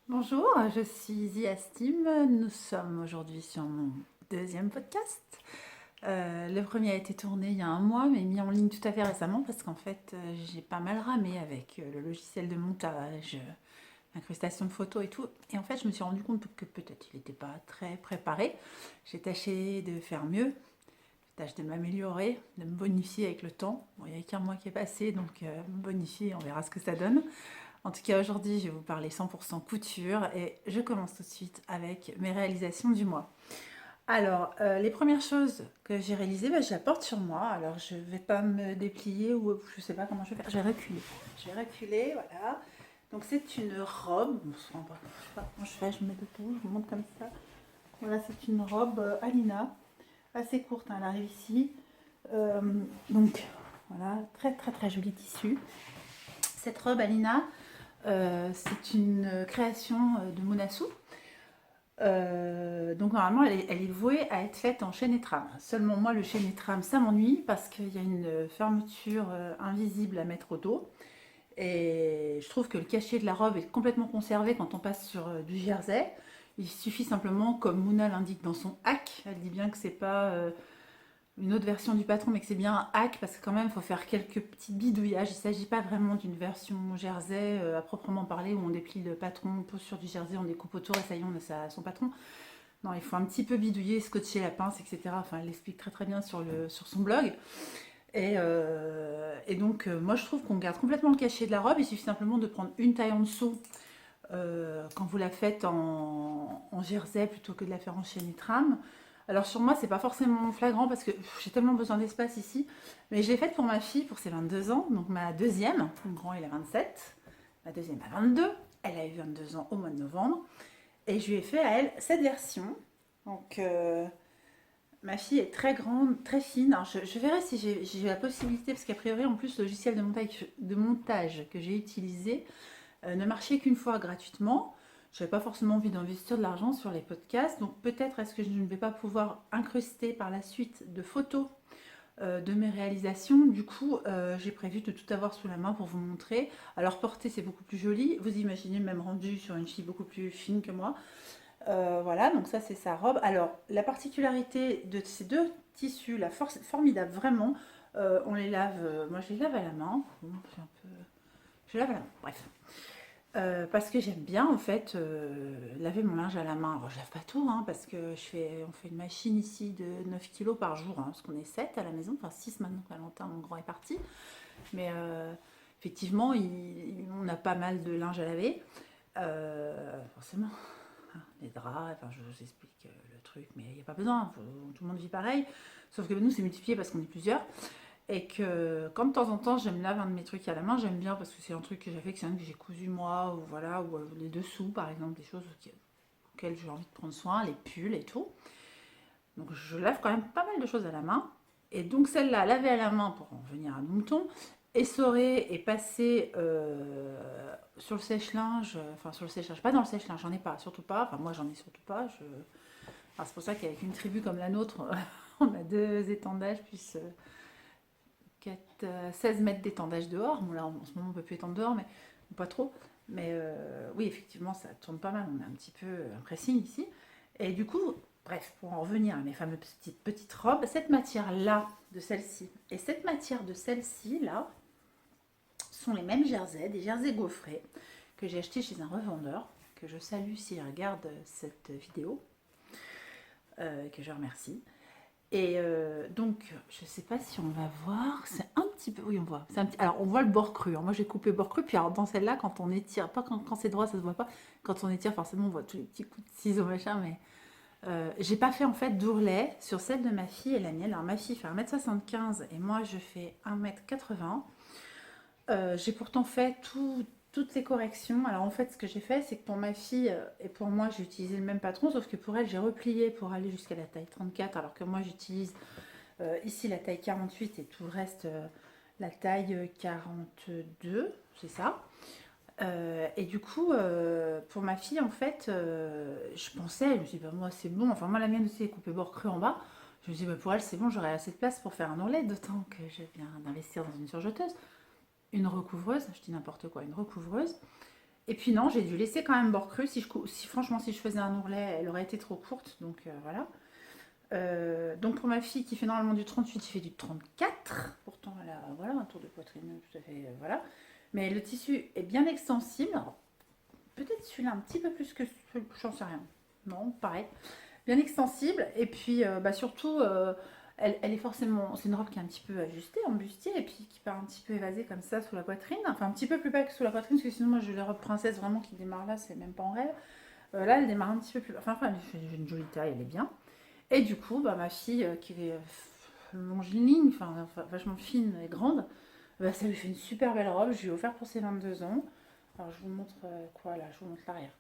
Bonjour, je suis Yastim. Nous sommes aujourd'hui sur mon deuxième podcast. Le premier a été tourné il y a un mois, mais mis en ligne tout à fait récemment parce qu'en fait, j'ai pas mal ramé avec le logiciel de montage, incrustation de photos et tout. Et en fait, je me suis rendu compte que peut-être il n'était pas très préparé. J'ai tâché de faire mieux, j'ai tâché de m'améliorer, de me bonifier avec le temps. Bon, il n'y a qu'un mois qui est passé, donc me bonifier, on verra ce que ça donne. En tout cas, aujourd'hui, je vais vous parler 100% couture et je commence tout de suite avec mes réalisations du mois. Alors, les premières choses que j'ai réalisées, bah, je la porte sur moi. Alors, je ne vais pas me déplier ou je ne sais pas comment je vais faire. Je vais reculer. Je vais reculer, voilà. Donc, c'est une robe. Bon, je ne sais pas comment je fais, je me mets debout, je vous montre comme ça. Voilà, c'est une robe Alina, assez courte, hein, elle arrive ici. Euh, donc, voilà, très très très joli tissu. Cette robe Alina, c'est une création de Monassou. Donc normalement, elle est vouée à être faite en chaîne et trame. Seulement moi, le chaîne et trame, ça m'ennuie parce qu'il y a une fermeture invisible à mettre au dos. Et je trouve que le cachet de la robe est complètement conservé quand on passe sur du jersey. Il suffit simplement, comme Mouna l'indique dans son hack, elle dit bien que c'est pas une autre version du patron, mais que c'est bien un hack parce que quand même, il faut faire quelques petits bidouillages. Il ne s'agit pas vraiment d'une version jersey à proprement parler où on déplie le patron, on pose sur du jersey, on découpe autour et ça y est, on a son patron. Non, il faut un petit peu bidouiller, scotcher la pince, etc. Enfin, elle l'explique très très bien sur son blog. Et donc, moi, je trouve qu'on garde complètement le cachet de la robe. Il suffit simplement de prendre une taille en dessous quand vous la faites en jersey plutôt que de la faire en chaîne et trame. Alors sur moi, c'est pas forcément flagrant parce que j'ai tellement besoin d'espace ici. Mais je l'ai faite pour ma fille, pour ses 22 ans, donc ma deuxième. Mon grand, il a 27. Ma deuxième a 22. Elle a eu 22 ans au mois de novembre. Et je lui ai fait à elle cette version. Donc ma fille est très grande, très fine. Alors, je verrai si j'ai la possibilité, parce qu'a priori, en plus, le logiciel de montage que j'ai utilisé ne marchait qu'une fois gratuitement. Je n'avais pas forcément envie d'investir de l'argent sur les podcasts, donc peut-être est-ce que je ne vais pas pouvoir incruster par la suite de photos de mes réalisations. Du coup, j'ai prévu de tout avoir sous la main pour vous montrer. Alors porter, c'est beaucoup plus joli. Vous imaginez même rendu sur une fille beaucoup plus fine que moi. Voilà, donc ça c'est sa robe. Alors, la particularité de ces deux tissus, la force formidable, vraiment, on les lave, moi je les lave à la main. Bon, je lave à la main, bref. Parce que j'aime bien en fait laver mon linge à la main. Alors je lave pas tout hein, parce que on fait une machine ici de 9 kilos par jour, hein, parce qu'on est 7 à la maison, enfin 6 maintenant que Valentin, mon grand, est parti. Mais effectivement, on a pas mal de linge à laver. Forcément, hein, les draps, enfin je vous explique le truc, mais il n'y a pas besoin, tout le monde vit pareil. Sauf que nous c'est multiplié parce qu'on est plusieurs. Et que quand de temps en temps je me lave un de mes trucs à la main, j'aime bien parce que c'est un truc que j'affectionne, que j'ai cousu moi, ou voilà, ou les dessous par exemple, des choses auxquelles j'ai envie de prendre soin, les pulls et tout. Donc je lave quand même pas mal de choses à la main. Et donc celle-là, lavée à la main pour en venir à nos moutons, essorée et passée sur le sèche-linge, enfin sur le sèche-linge, pas dans le sèche-linge, j'en ai pas, surtout pas, enfin moi j'en ai surtout pas. Enfin, c'est pour ça qu'avec une tribu comme la nôtre, on a deux étendages, plus 16 mètres d'étendage dehors. Bon, là, en ce moment, on ne peut plus étendre dehors, mais pas trop. Mais oui, effectivement, ça tourne pas mal. On a un petit peu un pressing ici. Et du coup, bref, pour en revenir à mes fameuses petites robes, cette matière-là de celle-ci et cette matière de celle-ci, là, sont les mêmes jerseys, des jerseys gaufrés que j'ai achetés chez un revendeur, que je salue s'il regarde cette vidéo, que je remercie. Et donc, je ne sais pas si on va voir, c'est un petit peu, oui on voit, alors on voit le bord cru, alors, moi j'ai coupé le bord cru, puis alors, dans celle-là, quand on étire, pas quand c'est droit, ça se voit pas, quand on étire, forcément on voit tous les petits coups de ciseaux, machin, mais j'ai pas fait en fait d'ourlet sur celle de ma fille et la mienne. Alors ma fille fait 1m75 et moi je fais 1m80. J'ai pourtant fait toutes les corrections. Alors en fait, ce que j'ai fait, c'est que pour ma fille et pour moi, j'ai utilisé le même patron, sauf que pour elle, j'ai replié pour aller jusqu'à la taille 34, alors que moi, j'utilise ici la taille 48 et tout le reste la taille 42, c'est ça. Et du coup, pour ma fille, en fait, je pensais, je me suis dit, bah, moi c'est bon, enfin moi la mienne aussi est coupée bord cru en bas. Je me suis dit, bah, pour elle c'est bon, j'aurai assez de place pour faire un ourlet, d'autant que je viens d'investir dans une surjeteuse, une recouvreuse, je dis n'importe quoi, une recouvreuse. Et puis non, j'ai dû laisser quand même bord cru. Si franchement, si je faisais un ourlet, elle aurait été trop courte. Donc voilà. Donc pour ma fille qui fait normalement du 38, il fait du 34. Pourtant, elle a voilà, un tour de poitrine tout à fait. Voilà. Mais le tissu est bien extensible. Alors, peut-être celui-là un petit peu plus que j'en sais rien. Non, pareil. Bien extensible. Et puis bah, surtout, elle est forcément. C'est une robe qui est un petit peu ajustée en bustier et puis qui part un petit peu évasée comme ça sous la poitrine. Enfin, un petit peu plus bas que sous la poitrine, parce que sinon, moi, j'ai les robes princesse vraiment qui démarrent là, c'est même pas en rêve. Là, elle démarre un petit peu plus bas. Enfin, elle fait une jolie taille, elle est bien. Et du coup, bah, ma fille, qui est longiligne, enfin, vachement fine et grande, bah, ça lui fait une super belle robe. Je lui ai offert pour ses 22 ans. Alors, je vous montre quoi là? Je vous montre l'arrière.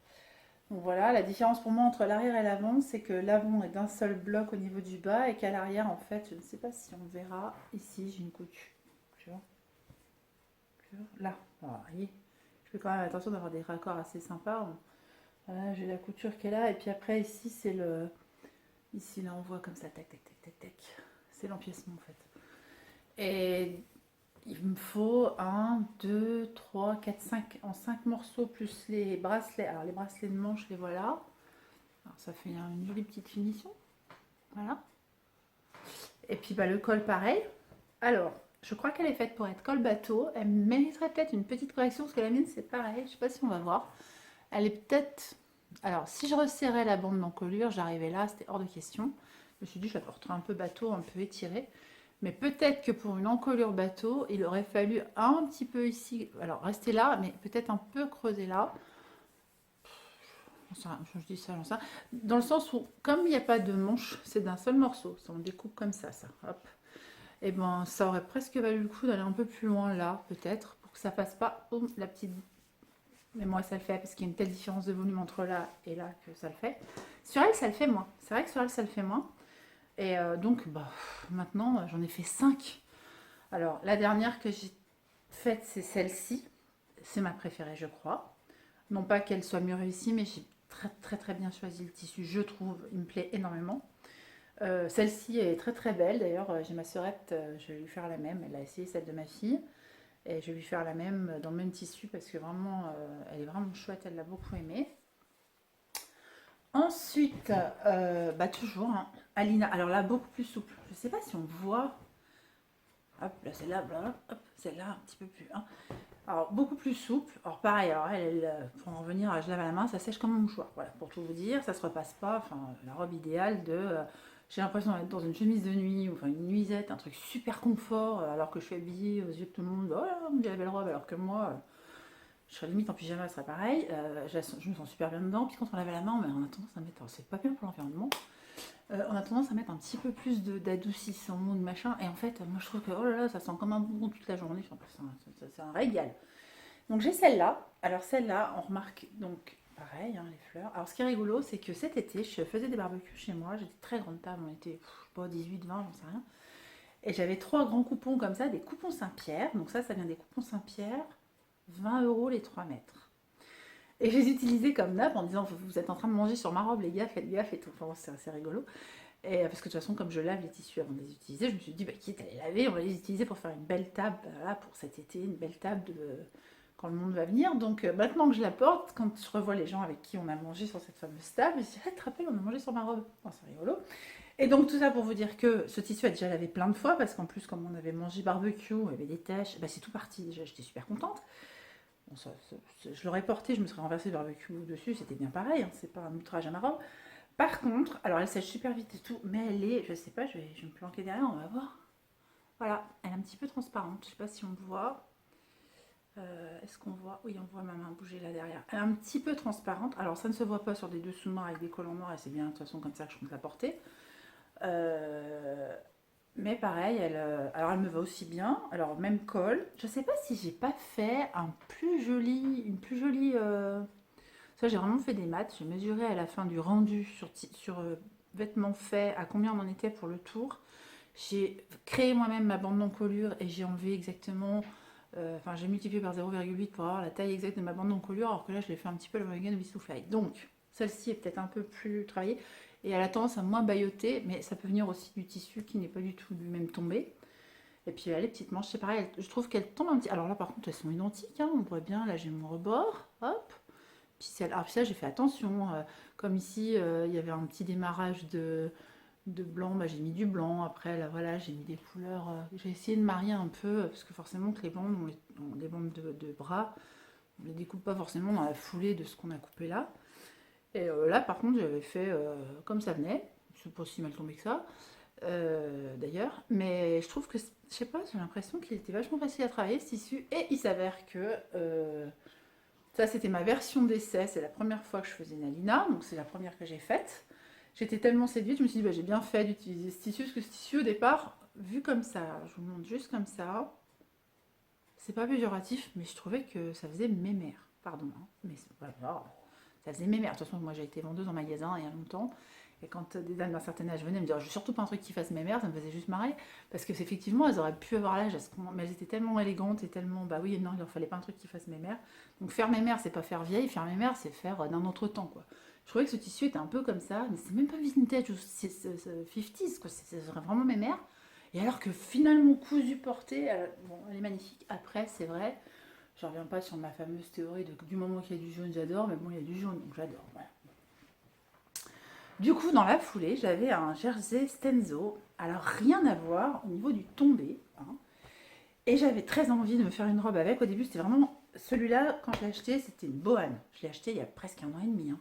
Donc voilà, la différence pour moi entre l'arrière et l'avant, c'est que l'avant est d'un seul bloc au niveau du bas et qu'à l'arrière, en fait, je ne sais pas si on verra, ici, j'ai une couture. Tu vois? Tu vois là, voilà, vous voyez, je fais quand même attention d'avoir des raccords assez sympas. Voilà, j'ai la couture qui est là, et puis après, ici, c'est le... Ici, là, on voit comme ça, tac, tac, tac, tac, tac. C'est l'empiècement, en fait. Et il me faut un 2 3 4 5 en 5 morceaux, plus les bracelets. Alors, les bracelets de manche, les voilà. Alors, ça fait une jolie petite finition. Voilà. Et puis bah, le col, pareil. Alors, je crois qu'elle est faite pour être col bateau. Elle mériterait peut-être une petite correction, parce que la mienne, c'est pareil. Je ne sais pas si on va voir. Elle est peut-être... Alors, si je resserrais la bande d'encolure, j'arrivais là, c'était hors de question. Je me suis dit, je la porterai un peu bateau, un peu étirée. Mais peut-être que pour une encolure bateau, il aurait fallu un petit peu ici, alors rester là, mais peut-être un peu creuser là. Je dis ça, ça. Dans le sens où, comme il n'y a pas de manche, c'est d'un seul morceau. Ça, on découpe comme ça. Hop. Et ben, ça aurait presque valu le coup d'aller un peu plus loin là, peut-être, pour que ça fasse pas la petite. Mais moi, ça le fait parce qu'il y a une telle différence de volume entre là et là que ça le fait. Sur elle, ça le fait moins. C'est vrai que sur elle, ça le fait moins. Et donc, bah, maintenant, j'en ai fait 5. Alors, la dernière que j'ai faite, c'est celle-ci. C'est ma préférée, je crois. Non pas qu'elle soit mieux réussie, mais j'ai très très très bien choisi le tissu, je trouve. Il me plaît énormément. Celle-ci est très très belle. D'ailleurs, j'ai ma sœurette, je vais lui faire la même. Elle a essayé celle de ma fille. Et je vais lui faire la même dans le même tissu parce que vraiment, elle est vraiment chouette. Elle l'a beaucoup aimée. Ensuite, bah toujours, hein, Alina. Alors là, beaucoup plus souple. Je ne sais pas si on voit. Hop, là, celle-là, hop, celle-là, un petit peu plus. Hein. Alors, beaucoup plus souple. Alors, pareil, alors pour en revenir, je lave à la main, ça sèche comme un mouchoir. Voilà, pour tout vous dire, ça se repasse pas. Enfin, la robe idéale de. J'ai l'impression d'être dans une chemise de nuit, ou enfin une nuisette, un truc super confort, alors que je suis habillée aux yeux de tout le monde. Oh là, on dirait la belle robe, alors que moi, je serais limite en pyjama, ce serait pareil. Je me sens super bien dedans. Puis quand on lave à la main, on a tendance à mettre. C'est pas bien pour l'environnement. On a tendance à mettre un petit peu plus d'adoucissant, de machin. Et en fait, moi je trouve que oh là là, ça sent comme un bonbon toute la journée. Enfin, c'est un régal. Donc j'ai celle-là. Alors celle-là, on remarque donc pareil, hein, les fleurs. Alors ce qui est rigolo, c'est que cet été, je faisais des barbecues chez moi. J'étais très grande table, on était, je sais pas, 18, 20, j'en sais rien. Et j'avais 3 grands coupons comme ça, des coupons Saint-Pierre. Donc ça vient des coupons Saint-Pierre. 20 € les 3 mètres. Et je les utilisais comme nappe en disant vous êtes en train de manger sur ma robe, les gars, faites gaffe et tout. Enfin, c'est assez rigolo. Et parce que de toute façon, comme je lave les tissus avant de les utiliser, je me suis dit, bah, quitte à les laver, on va les utiliser pour faire une belle table, voilà, pour cet été, une belle table de quand le monde va venir. Donc maintenant que je la porte, quand je revois les gens avec qui on a mangé sur cette fameuse table, je me dis, ah, tu te rappelles, on a mangé sur ma robe. Oh, c'est rigolo. Et donc tout ça pour vous dire que ce tissu a déjà lavé plein de fois, parce qu'en plus, comme on avait mangé barbecue, il y avait des taches, bah, c'est tout parti déjà, j'étais super contente. Bon, je l'aurais porté, je me serais renversé le barbecue dessus, c'était bien pareil, hein, c'est pas un outrage à ma robe. Par contre, alors elle sèche super vite et tout, mais elle est, je sais pas, je vais me planquer derrière, on va voir. Voilà, elle est un petit peu transparente, je sais pas si on voit. Est-ce qu'on voit? Oui, on voit ma main bouger là derrière. Elle est un petit peu transparente, alors ça ne se voit pas sur des dessous noirs avec des collants noirs, et c'est bien de toute façon comme ça que je compte la porter. Mais pareil, alors elle me va aussi bien, alors même col. Je sais pas si j'ai pas fait une plus jolie... Ça, j'ai vraiment fait des maths. J'ai mesuré à la fin du rendu sur vêtements faits à combien on en était pour le tour. J'ai créé moi-même ma bande d'encolure et j'ai enlevé exactement. Enfin, j'ai multiplié par 0,8 pour avoir la taille exacte de ma bande d'encolure, alors que là, je l'ai fait un petit peu le Morgan Wistfly. Donc, celle-ci est peut-être un peu plus travaillée et elle a tendance à moins bailloter, mais ça peut venir aussi du tissu qui n'est pas du tout du même tombé. Et puis là, les petites manches, c'est pareil. Je trouve qu'elles tombent un petit. Alors là, par contre, elles sont identiques. Hein, on voit bien. Là, j'ai mon rebord. Hop. ficelle. Alors, puis ça, j'ai fait attention. Comme ici, il y avait un petit démarrage de blanc, bah, j'ai mis du blanc. Après, là, voilà, j'ai mis des couleurs. J'ai essayé de marier un peu, parce que forcément, que les bandes, les bandes de bras, on ne les découpe pas forcément dans la foulée de ce qu'on a coupé là. Et là, par contre, j'avais fait comme ça venait. C'est pas si mal tombé que ça, d'ailleurs. Mais je trouve que, je sais pas, j'ai l'impression qu'il était vachement facile à travailler ce tissu. Et il s'avère que ça, c'était ma version d'essai. C'est la première fois que je faisais une Alina, donc c'est la première que j'ai faite. J'étais tellement séduite, je me suis dit, bah, j'ai bien fait d'utiliser ce tissu, parce que ce tissu, au départ, vu comme ça, je vous le montre juste comme ça, c'est pas péjoratif, mais je trouvais que ça faisait mémère. Pardon, hein, mais voilà, ça faisait mémère. De toute façon, moi, j'ai été vendeuse en magasin il y a longtemps. Et quand des dames d'un certain âge venaient me dire, je veux surtout pas un truc qui fasse mémère, ça me faisait juste marrer. Parce que effectivement, elles auraient pu avoir l'âge, mais elles étaient tellement élégantes et tellement, bah oui, non, il leur fallait pas un truc qui fasse mémère. Donc faire mémère, c'est pas faire vieille, faire mémère, c'est faire d'un autre temps, quoi. Je trouvais que ce tissu était un peu comme ça, mais c'est même pas vintage ou 50s, quoi. C'est vraiment mémère. Et alors que finalement, cousu porté, bon, elle est magnifique. Après, c'est vrai, je reviens pas sur ma fameuse théorie de du moment qu'il y a du jaune, j'adore, mais bon, il y a du jaune, donc j'adore. Voilà. Du coup, dans la foulée, j'avais un jersey Stenzo. Alors, rien à voir au niveau du tombé, hein. Et j'avais très envie de me faire une robe avec. Au début, c'était vraiment celui-là, quand je l'ai acheté, c'était une bohème. Je l'ai acheté il y a presque 1 an et demi, hein,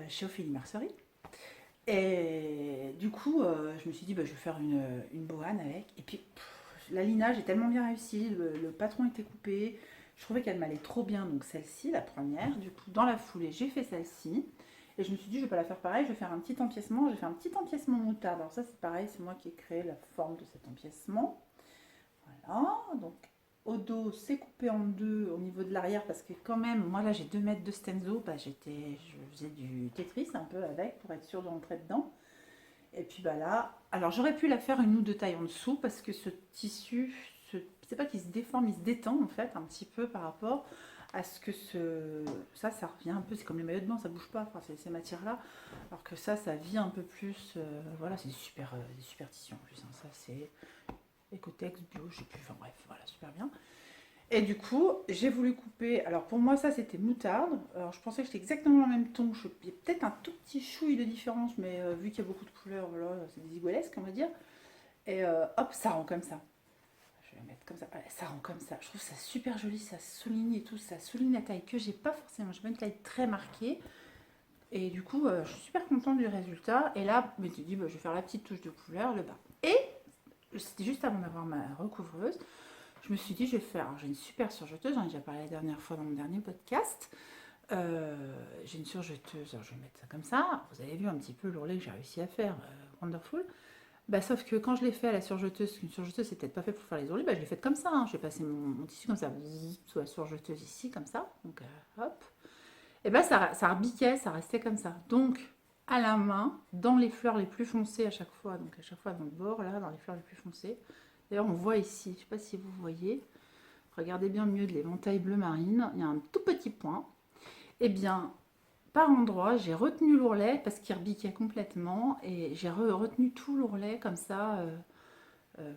chez Ophélie Mercerie. Et du coup, je me suis dit, bah, je vais faire une bohème avec. Et puis, l'alinage est tellement bien réussi, le patron était coupé. Je trouvais qu'elle m'allait trop bien, donc celle-ci, la première. Du coup, dans la foulée, j'ai fait celle-ci. Et je me suis dit, je vais pas la faire pareil, je vais faire un petit empiècement. J'ai fait un petit empiècement moutarde. Alors ça, c'est pareil, c'est moi qui ai créé la forme de cet empiècement. Voilà, donc au dos, c'est coupé en deux au niveau de l'arrière parce que quand même, moi là, j'ai 2 mètres de stenzo. Bah, je faisais du Tetris un peu avec pour être sûre de rentrer dedans. Et puis bah là, alors j'aurais pu la faire une ou deux tailles en dessous parce que ce tissu, c'est pas qu'il se déforme, il se détend en fait un petit peu par rapport à ce que ça revient un peu, c'est comme les maillots de bain, ça bouge pas, enfin c'est ces matières-là, alors que ça vit un peu plus, voilà, c'est des super tissus en plus, hein. Ça c'est Ecotex, bio, je sais plus, enfin bref, voilà, super bien. Et du coup, j'ai voulu couper. Alors pour moi, ça c'était moutarde. Alors je pensais que c'était exactement le même ton. Il y a peut-être un tout petit chouille de différence, mais vu qu'il y a beaucoup de couleurs, voilà, c'est des igualesques, on va dire. Et hop, ça rend comme ça. Je vais la mettre comme ça. Voilà, ça rend comme ça. Je trouve ça super joli, ça souligne et tout. Ça souligne la taille que j'ai pas forcément. J'ai pas une taille très marquée. Et du coup, je suis super contente du résultat. Et là, je me suis dit, bah, je vais faire la petite touche de couleur, le bas. Et c'était juste avant d'avoir ma recouvreuse. Je me suis dit, je vais faire. J'ai une super surjeteuse, j'en ai déjà parlé la dernière fois dans mon dernier podcast. J'ai une surjeteuse, alors je vais mettre ça comme ça. Vous avez vu un petit peu l'ourlet que j'ai réussi à faire, wonderful. Bah, sauf que quand je l'ai fait à la surjeteuse, une surjeteuse c'est peut-être pas fait pour faire les ourlets, bah, je l'ai fait comme ça, hein. J'ai passé mon tissu comme ça, sous la surjeteuse ici, comme ça. Donc hop. Et bah ça rebiquait, ça restait comme ça. Donc à la main, dans les fleurs les plus foncées à chaque fois, donc à chaque fois dans le bord, là, dans les fleurs les plus foncées. D'ailleurs, on voit ici, je ne sais pas si vous voyez, regardez bien mieux de l'éventail bleu marine, il y a un tout petit point. Eh bien, par endroit, j'ai retenu l'ourlet parce qu'il rebiquait complètement et j'ai retenu tout l'ourlet comme ça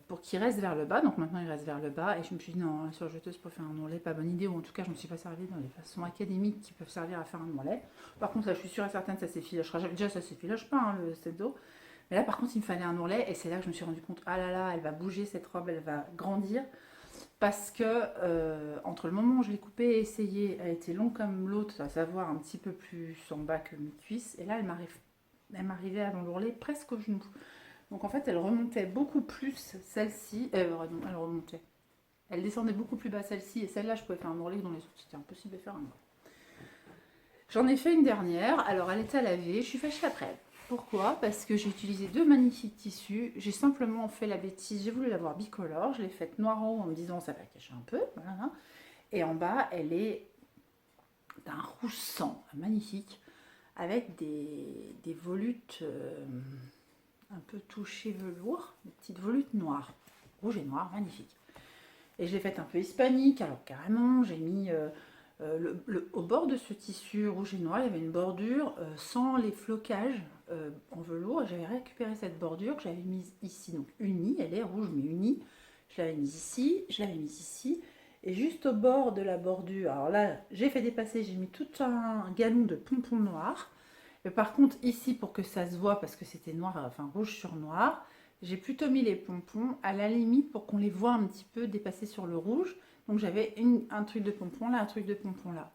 pour qu'il reste vers le bas. Donc maintenant, il reste vers le bas et je me suis dit non, la surjeteuse pour faire un ourlet, pas bonne idée, ou en tout cas, je ne me suis pas servi dans les façons académiques qui peuvent servir à faire un ourlet. Par contre, là, je suis sûre et certaine que ça s'effilachera. Déjà, ça s'effiloche pas, hein, le stenzo. Mais là, par contre, il me fallait un ourlet et c'est là que je me suis rendu compte, ah là là, elle va bouger cette robe, elle va grandir. Parce que entre le moment où je l'ai coupée et essayé, elle était longue comme l'autre, à savoir un petit peu plus en bas que mes cuisses. Et là, elle m'arrivait avant l'ourlet presque au genou. Donc en fait, elle remontait beaucoup plus celle-ci. Non, elle remontait. Elle descendait beaucoup plus bas celle-ci. Et celle-là, je pouvais faire un ourlet dans les autres. C'était impossible de faire un ourlet. J'en ai fait une dernière. Alors, elle était à laver. Je suis fâchée après elle. Pourquoi? Parce que j'ai utilisé 2 magnifiques tissus. J'ai simplement fait la bêtise. J'ai voulu l'avoir bicolore. Je l'ai faite noir en haut en me disant ça va cacher un peu. Voilà. Et en bas, elle est d'un rouge sang, magnifique, avec des volutes un peu touchées velours, des petites volutes noires, rouge et noir, magnifique. Et je l'ai faite un peu hispanique. Alors carrément, j'ai mis au bord de ce tissu rouge et noir, il y avait une bordure sans les flocages en velours. J'avais récupéré cette bordure que j'avais mise ici, donc unie, elle est rouge mais unie. Je l'avais mise ici, je l'avais mise ici. Et juste au bord de la bordure, alors là, j'ai fait dépasser, j'ai mis tout un galon de pompons noirs. Et par contre, ici, pour que ça se voit, parce que c'était noir, enfin rouge sur noir, j'ai plutôt mis les pompons à la limite pour qu'on les voit un petit peu dépasser sur le rouge. Donc j'avais un truc de pompon là, un truc de pompon là.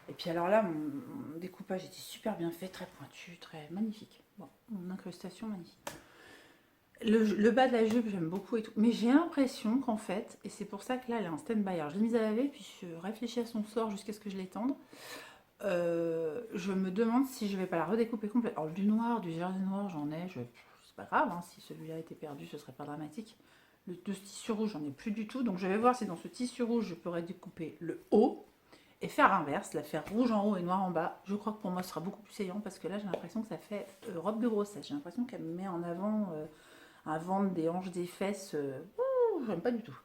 Et puis alors là, mon découpage était super bien fait, très pointu, très magnifique. Bon, mon incrustation magnifique. Le bas de la jupe, j'aime beaucoup et tout. Mais j'ai l'impression qu'en fait, et c'est pour ça que là, elle est en stand-by. Alors, je l'ai mise à laver, puis je réfléchis à son sort jusqu'à ce que je l'étende. Je me demande si je vais pas la redécouper complètement. Alors, du noir, du jersey noir, j'en ai. C'est pas grave, hein, si celui-là était perdu, ce serait pas dramatique. De ce tissu rouge, j'en ai plus du tout. Donc, je vais voir si dans ce tissu rouge, je pourrais découper le haut et faire l'inverse, la faire rouge en haut et noir en bas. Je crois que pour moi, ce sera beaucoup plus saillant parce que là, j'ai l'impression que ça fait robe de grossesse. J'ai l'impression qu'elle me met en avant un ventre, des hanches, des fesses. J'aime pas du tout.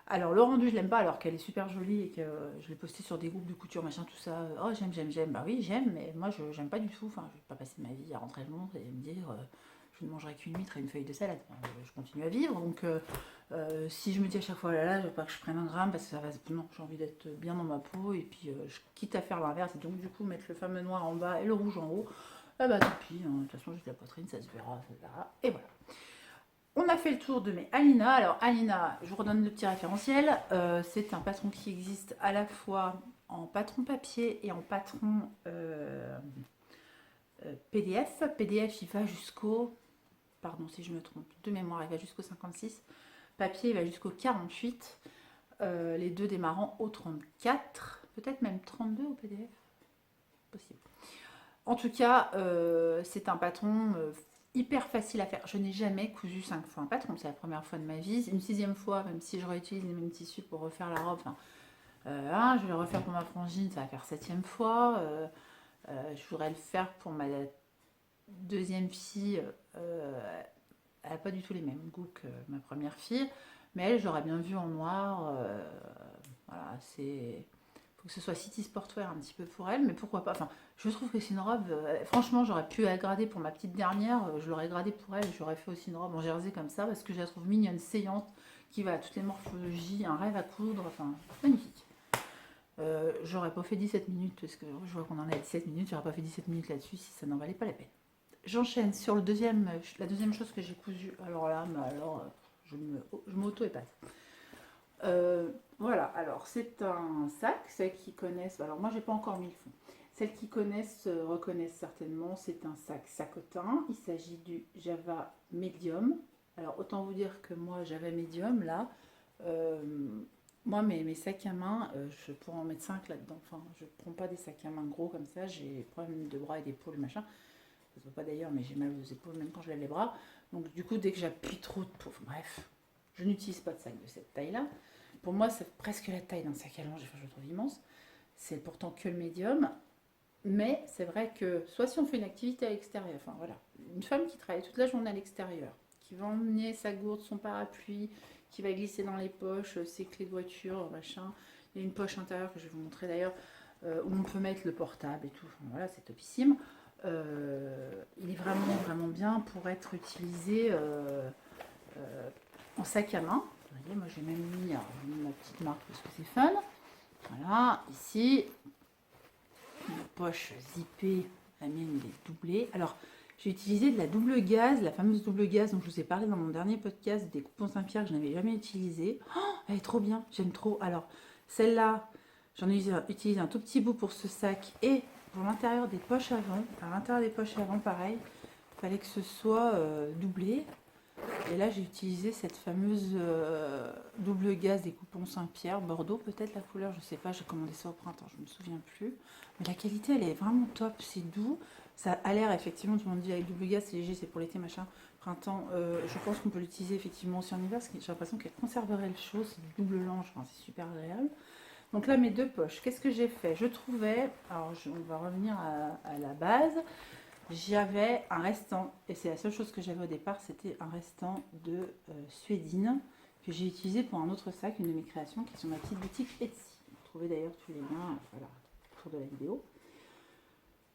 Alors, le rendu, je l'aime pas alors qu'elle est super jolie et que je l'ai postée sur des groupes de couture, machin, tout ça. Oh, j'aime, j'aime, j'aime. Bah oui, j'aime, mais moi, je j'aime pas du tout. Enfin, je vais pas passer ma vie à rentrer le monde et me dire je ne mangerai qu'une huître et une feuille de salade. Enfin, je continue à vivre. Donc, si je me dis à chaque fois, oh là là, je veux pas que je prenne un gramme parce que ça va. Non, j'ai envie d'être bien dans ma peau et puis je quitte à faire l'inverse et donc, du coup, mettre le fameux noir en bas et le rouge en haut. Ah bah tant pis, hein, de toute façon, juste la poitrine, ça se verra, ça se verra. Et voilà. On a fait le tour de mes Alina. Alors Alina, je vous redonne le petit référentiel. C'est un patron qui existe à la fois en patron papier et en patron PDF. PDF, il va jusqu'au, pardon si je me trompe, de mémoire, il va jusqu'au 56. Papier, il va jusqu'au 48. Les deux démarrant au 34, peut-être même 32 au PDF. Possible. En tout cas, c'est un patron hyper facile à faire. Je n'ai jamais cousu 5 fois un patron, c'est la première fois de ma vie. Une 6e fois, même si je réutilise les mêmes tissus pour refaire la robe, enfin, je vais le refaire pour ma frangine, ça va faire 7e fois. Je voudrais le faire pour ma deuxième fille. Elle n'a pas du tout les mêmes goûts que ma première fille, mais elle, j'aurais bien vu en noir. Voilà, c'est faut que ce soit city sportwear un petit peu pour elle, mais pourquoi pas. Enfin, je trouve que c'est une robe. Franchement, j'aurais pu la grader pour ma petite dernière. Je l'aurais gradée pour elle. J'aurais fait aussi une robe en jersey comme ça parce que je la trouve mignonne, saillante, qui va à toutes les morphologies, un rêve à coudre. Enfin, magnifique. J'aurais pas fait 17 minutes parce que je vois qu'on en est à 17 minutes. J'aurais pas fait 17 minutes là-dessus si ça n'en valait pas la peine. J'enchaîne sur la deuxième chose que j'ai cousue. Alors là, je m'auto-épate. Voilà, alors c'est un sac, celles qui connaissent, alors moi j'ai pas encore mis le fond, celles qui connaissent reconnaissent certainement, c'est un sac sacotin, il s'agit du Java Medium. Alors autant vous dire que moi Java Medium là, moi mes sacs à main, je pourrais en mettre 5 là-dedans, enfin je prends pas des sacs à main gros comme ça, j'ai des problèmes de bras et d'épaule machin, ça se voit pas d'ailleurs mais j'ai mal aux épaules même quand je lève les bras, donc du coup dès que j'appuie trop de peau, bref, je n'utilise pas de sac de cette taille là. Pour moi, c'est presque la taille d'un sac à linge, enfin, je le trouve immense. C'est pourtant que le médium. Mais c'est vrai que, soit si on fait une activité à l'extérieur, enfin voilà, une femme qui travaille toute la journée à l'extérieur, qui va emmener sa gourde, son parapluie, qui va glisser dans les poches, ses clés de voiture, machin. Il y a une poche intérieure que je vais vous montrer d'ailleurs, où on peut mettre le portable et tout. Enfin, voilà, c'est topissime. Il est vraiment, vraiment bien pour être utilisé en sac à main. Vous voyez, moi j'ai même mis, ma petite marque parce que c'est fun. Voilà, ici, une poche zippée, la mienne elle est doublée. Alors, j'ai utilisé de la double gaze, la fameuse double gaze dont je vous ai parlé dans mon dernier podcast des coupons Saint-Pierre que je n'avais jamais utilisé. Oh, elle est trop bien, j'aime trop. Alors, celle-là, j'en ai utilisé un tout petit bout pour ce sac et pour l'intérieur des poches avant. À l'intérieur des poches avant, pareil, il fallait que ce soit doublé. Et là, j'ai utilisé cette fameuse double gaze des coupons Saint-Pierre, Bordeaux peut-être la couleur, je sais pas, j'ai commandé ça au printemps, je me souviens plus. Mais la qualité, elle est vraiment top, c'est doux. Ça a l'air effectivement, tout le monde dit avec double gaze, c'est léger, c'est pour l'été, machin. Printemps, je pense qu'on peut l'utiliser effectivement aussi en hiver, parce que j'ai l'impression qu'elle conserverait le chaud, c'est du double lange, enfin, c'est super agréable. Donc là, mes deux poches, qu'est-ce que j'ai fait? Je trouvais, alors on va revenir à la base. J'avais un restant, et c'est la seule chose que j'avais au départ, c'était un restant de suédine que j'ai utilisé pour un autre sac, une de mes créations qui est sur ma petite boutique Etsy. Vous trouvez d'ailleurs tous les liens voilà, autour de la vidéo.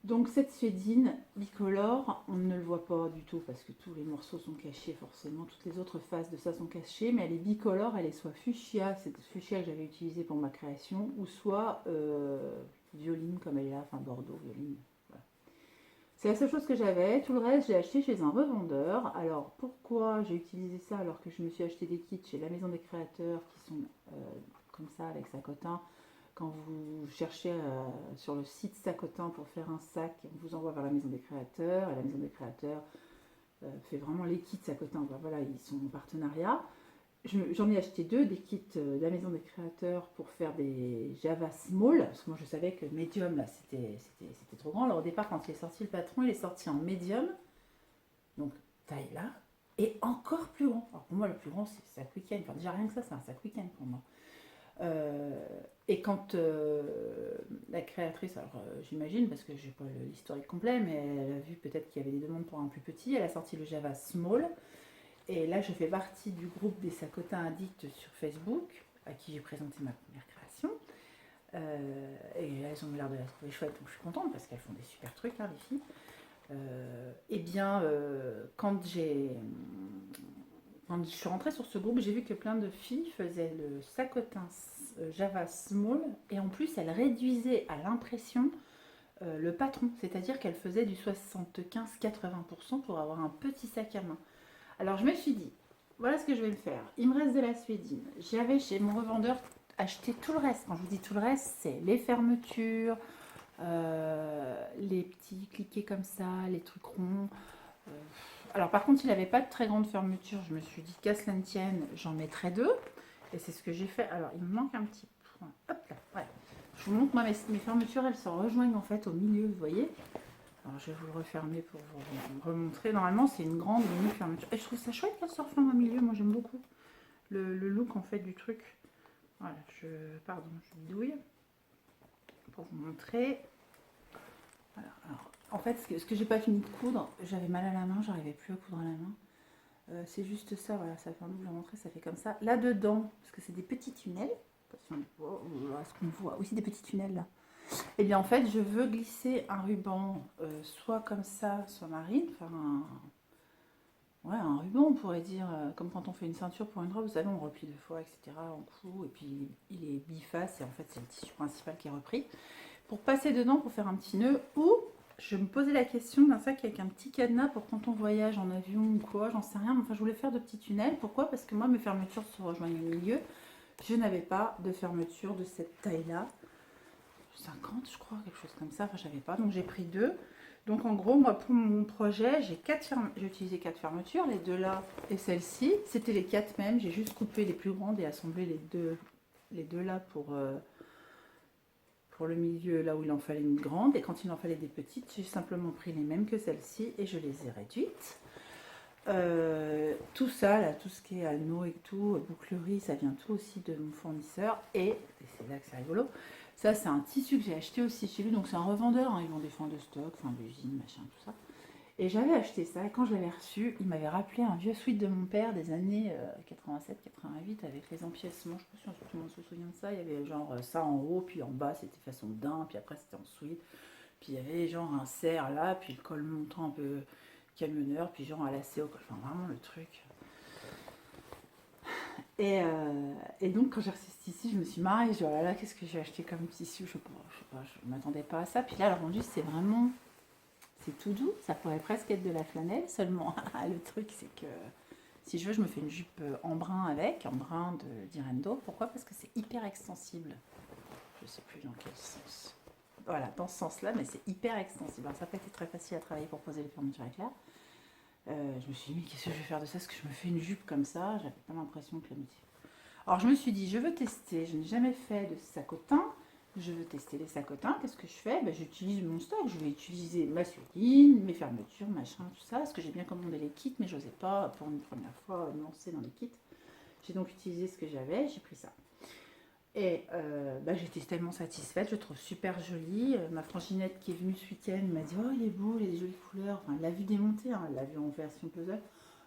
Donc cette suédine bicolore, on ne le voit pas du tout parce que tous les morceaux sont cachés forcément, toutes les autres faces de ça sont cachées, mais elle est bicolore, elle est soit fuchsia, c'est fuchsia que j'avais utilisé pour ma création, ou soit violine comme elle est là, enfin bordeaux, violine. Voilà. C'est la seule chose que j'avais, tout le reste j'ai acheté chez un revendeur. Alors pourquoi j'ai utilisé ça alors que je me suis acheté des kits chez la Maison des Créateurs qui sont comme ça avec Sacotin. Quand vous cherchez sur le site Sacotin pour faire un sac, on vous envoie vers la Maison des Créateurs. Et la Maison des Créateurs fait vraiment les kits Sacotin. Ben voilà, ils sont en partenariat. J'en ai acheté deux, des kits de la Maison des Créateurs pour faire des Java Small. Parce que moi, je savais que Medium, là, c'était trop grand. Alors au départ, quand il est sorti le patron, il est sorti en Medium. Donc, taille là. Et encore plus grand. Alors pour moi, le plus grand, c'est Sac Weekend. Enfin, déjà rien que ça, c'est un Sac Weekend pour moi. Et quand la créatrice, alors j'imagine parce que j'ai pas l'historique complet, mais elle a vu peut-être qu'il y avait des demandes pour un plus petit, elle a sorti le Java Small. Et là, je fais partie du groupe des Sacotins Addicts sur Facebook, à qui j'ai présenté ma première création. Et elles ont l'air de la trouver chouette, donc je suis contente parce qu'elles font des super trucs, hein, les filles. Eh bien, quand je suis rentrée sur ce groupe, j'ai vu que plein de filles faisaient le Sacotin Java Small et en plus elles réduisaient à l'impression le patron, c'est-à-dire qu'elles faisaient du 75-80% pour avoir un petit sac à main. Alors je me suis dit, voilà ce que je vais le faire. Il me reste de la suédine. J'avais chez mon revendeur acheté tout le reste. Quand je vous dis tout le reste, c'est les fermetures, les petits cliquets comme ça, les trucs ronds. Euh, alors par contre, il n'avait pas de très grande fermeture. Je me suis dit qu'à cela ne tienne, j'en mettrai deux. Et c'est ce que j'ai fait. Alors il me manque un petit point. Hop là, ouais. Je vous montre, moi, mes fermetures, elles se rejoignent en fait au milieu, vous voyez. Alors je vais vous le refermer pour vous remontrer. Normalement, c'est une grande fermeture. Et je trouve ça chouette qu'elle se referme au milieu. Moi, j'aime beaucoup le look en fait du truc. Voilà, pardon, je bidouille pour vous montrer. Voilà, alors, en fait, ce que j'ai pas fini de coudre, j'avais mal à la main, j'arrivais plus à coudre à la main. C'est juste ça, voilà, ça fait un double montrer, ça fait comme ça. Là-dedans, parce que c'est des petits tunnels, est-ce qu'on voit aussi des petits tunnels là. Et bien en fait, je veux glisser un ruban, soit comme ça, soit marine, enfin ouais, un ruban, on pourrait dire, comme quand on fait une ceinture pour une robe, vous savez, on replie deux fois, etc., on coud, et puis il est biface, et en fait, c'est le tissu principal qui est repris. Pour passer dedans, pour faire un petit nœud, ou je me posais la question d'un sac avec un petit cadenas pour quand on voyage en avion ou quoi, j'en sais rien, mais enfin, je voulais faire de petits tunnels. Pourquoi? Parce que moi, mes fermetures se rejoignent au milieu. Je n'avais pas de fermeture de cette taille-là. 50 je crois, quelque chose comme ça, enfin j'avais pas, donc j'ai pris deux. Donc en gros, moi pour mon projet, j'ai utilisé 4 fermetures, les deux là et celle-ci, c'était les 4 mêmes, j'ai juste coupé les plus grandes et assemblé les deux là pour le milieu, là où il en fallait une grande, et quand il en fallait des petites, j'ai simplement pris les mêmes que celle-ci et je les ai réduites. Tout ça, là, tout ce qui est anneaux et tout, bouclerie, ça vient tout aussi de mon fournisseur, et c'est là que c'est rigolo. Ça, c'est un tissu que j'ai acheté aussi chez lui. Donc, c'est un revendeur. Hein, ils vont des fins de stock, enfin, d'usine, machin, tout ça. Et j'avais acheté ça. Et quand je l'avais reçu, il m'avait rappelé un vieux sweat de mon père des années 87-88 avec les empiècements. Je ne sais pas si tout le monde se souvient de ça. Il y avait genre ça en haut, puis en bas, c'était façon d'un, puis après, c'était en sweat. Puis il y avait genre un serre là, puis le col montant un peu camionneur, puis genre à lacet au col. Enfin, vraiment le truc. Et donc, quand j'ai reçu ce tissu, je me suis marrée. Je dis, oh là là, qu'est-ce que j'ai acheté comme tissu? Je sais pas, je ne m'attendais pas à ça. Puis là, le rendu, c'est tout doux. Ça pourrait presque être de la flanelle. Seulement, le truc, c'est que si je veux, je me fais une jupe en brun avec, en brun d'Irendo. Pourquoi? Parce que c'est hyper extensible. Je sais plus dans quel sens. Voilà, dans ce sens-là, mais c'est hyper extensible. Alors, ça n'a pas été très facile à travailler pour poser les fermetures éclairs. Je me suis dit, mais qu'est-ce que je vais faire de ça? Est-ce que je me fais une jupe comme ça? J'avais pas l'impression que la moitié. Alors je me suis dit, je veux tester, je n'ai jamais fait de sacotin, je veux tester les sacotins, qu'est-ce que je fais? J'utilise mon stock, je vais utiliser ma suédine, mes fermetures, machin, tout ça, parce que j'ai bien commandé les kits, mais je n'osais pas pour une première fois me lancer dans les kits. J'ai donc utilisé ce que j'avais, j'ai pris ça. Et j'étais tellement satisfaite, je le trouve super joli. Ma franginette qui est venue ce week-end m'a dit, oh il est beau, il a des jolies couleurs, enfin elle l'a vu démonter, hein, elle l'a vu en version puzzle.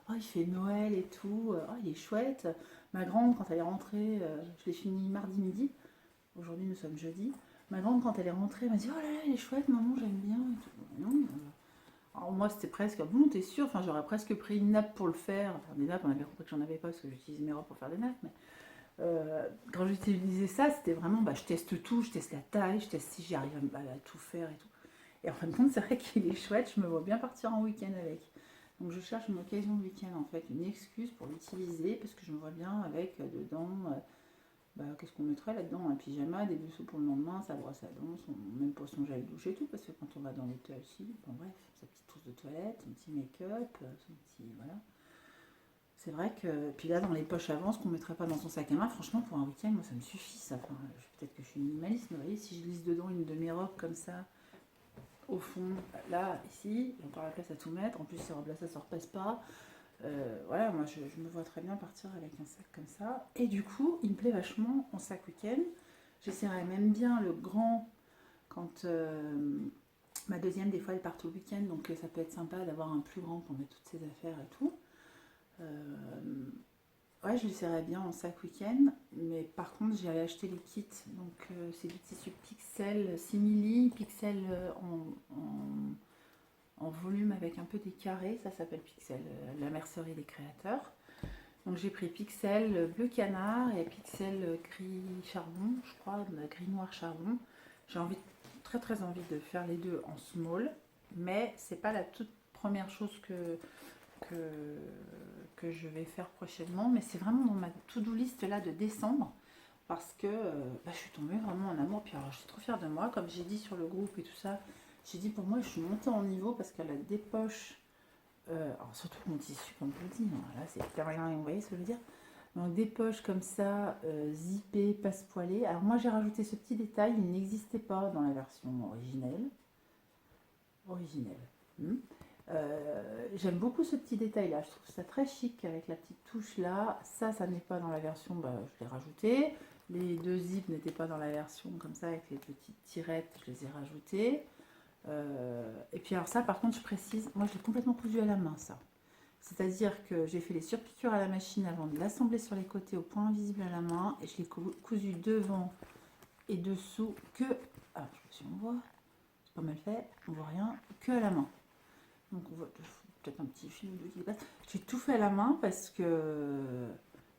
Oh, il fait Noël et tout, oh, il est chouette. Ma grande, quand elle est rentrée, je l'ai fini mardi midi. Aujourd'hui, nous sommes jeudi. Ma grande, quand elle est rentrée, elle m'a dit: «Oh là là, elle est chouette, maman, j'aime bien et tout». Non, alors moi, c'était presque: «Bon, t'es sûre?» Enfin, j'aurais presque pris une nappe pour le faire. Enfin, des nappes, on avait compris que j'en avais pas parce que j'utilise mes robes pour faire des nappes, mais quand j'utilisais ça, c'était vraiment, bah, je teste tout, je teste la taille, je teste si j'y arrive à tout faire et tout. Et en fin de compte, c'est vrai qu'il est chouette, je me vois bien partir en week-end avec. Donc je cherche une occasion de week-end en fait, une excuse pour l'utiliser parce que je me vois bien avec dedans, bah, qu'est-ce qu'on mettrait là-dedans? Un pyjama, des dessous pour le lendemain, sa brosse à dents, même pour son gel douche et tout, parce que quand on va dans les aussi, bon bref, sa petite trousse de toilette, son petit make-up, son petit. Voilà. C'est vrai que. Puis là, dans les poches avant, ce qu'on mettrait pas dans son sac à main, franchement, pour un week-end, moi ça me suffit ça. Enfin, peut-être que je suis minimaliste, mais vous voyez, si je glisse dedans une de mes robes comme ça, au fond, là, ici, il y a encore la place à tout mettre. En plus, ces robes-là, ça se repasse pas. Voilà, moi, je me vois très bien partir avec un sac comme ça. Et du coup, il me plaît vachement en sac week-end. J'essaierai même bien le grand quand ma deuxième, des fois, elle part au week-end. Donc, ça peut être sympa d'avoir un plus grand pour mettre toutes ses affaires et tout. Ouais, je l'essaierai bien en sac week-end. Mais par contre, j'ai allé acheter les kits. Donc, c'est du tissu Pixel simili, Pixel en volume avec un peu des carrés, ça s'appelle Pixel, la mercerie des créateurs. Donc j'ai pris Pixel bleu canard et Pixel gris charbon, je crois, gris noir charbon. J'ai très très envie de faire les deux en small, mais c'est pas la toute première chose que je vais faire prochainement, mais c'est vraiment dans ma to-do list là de décembre parce que bah, je suis tombée vraiment en amour. Puis alors je suis trop fière de moi, comme j'ai dit sur le groupe et tout ça. J'ai dit pour moi, je suis montée en niveau parce qu'elle a des poches, alors surtout mon tissu, comme je le dis, hein, là c'est hyper rien, vous voyez ce que je veux dire. Donc des poches comme ça, zippées, passe-poilées. Alors moi j'ai rajouté ce petit détail, il n'existait pas dans la version originelle. Hmm. J'aime beaucoup ce petit détail là, je trouve ça très chic avec la petite touche là. Ça n'est pas dans la version, bah, je l'ai rajouté. Les deux zips n'étaient pas dans la version comme ça avec les petites tirettes, je les ai rajoutées. Et puis alors ça par contre je précise, moi je l'ai complètement cousu à la main ça. C'est-à-dire que j'ai fait les surpiqûres à la machine avant de l'assembler sur les côtés au point invisible à la main et je l'ai cousu devant et dessous que... Ah, je sais pas si on voit, c'est pas mal fait, on voit rien, que à la main. Donc on voit peut-être un petit film de qui passe. J'ai tout fait à la main parce que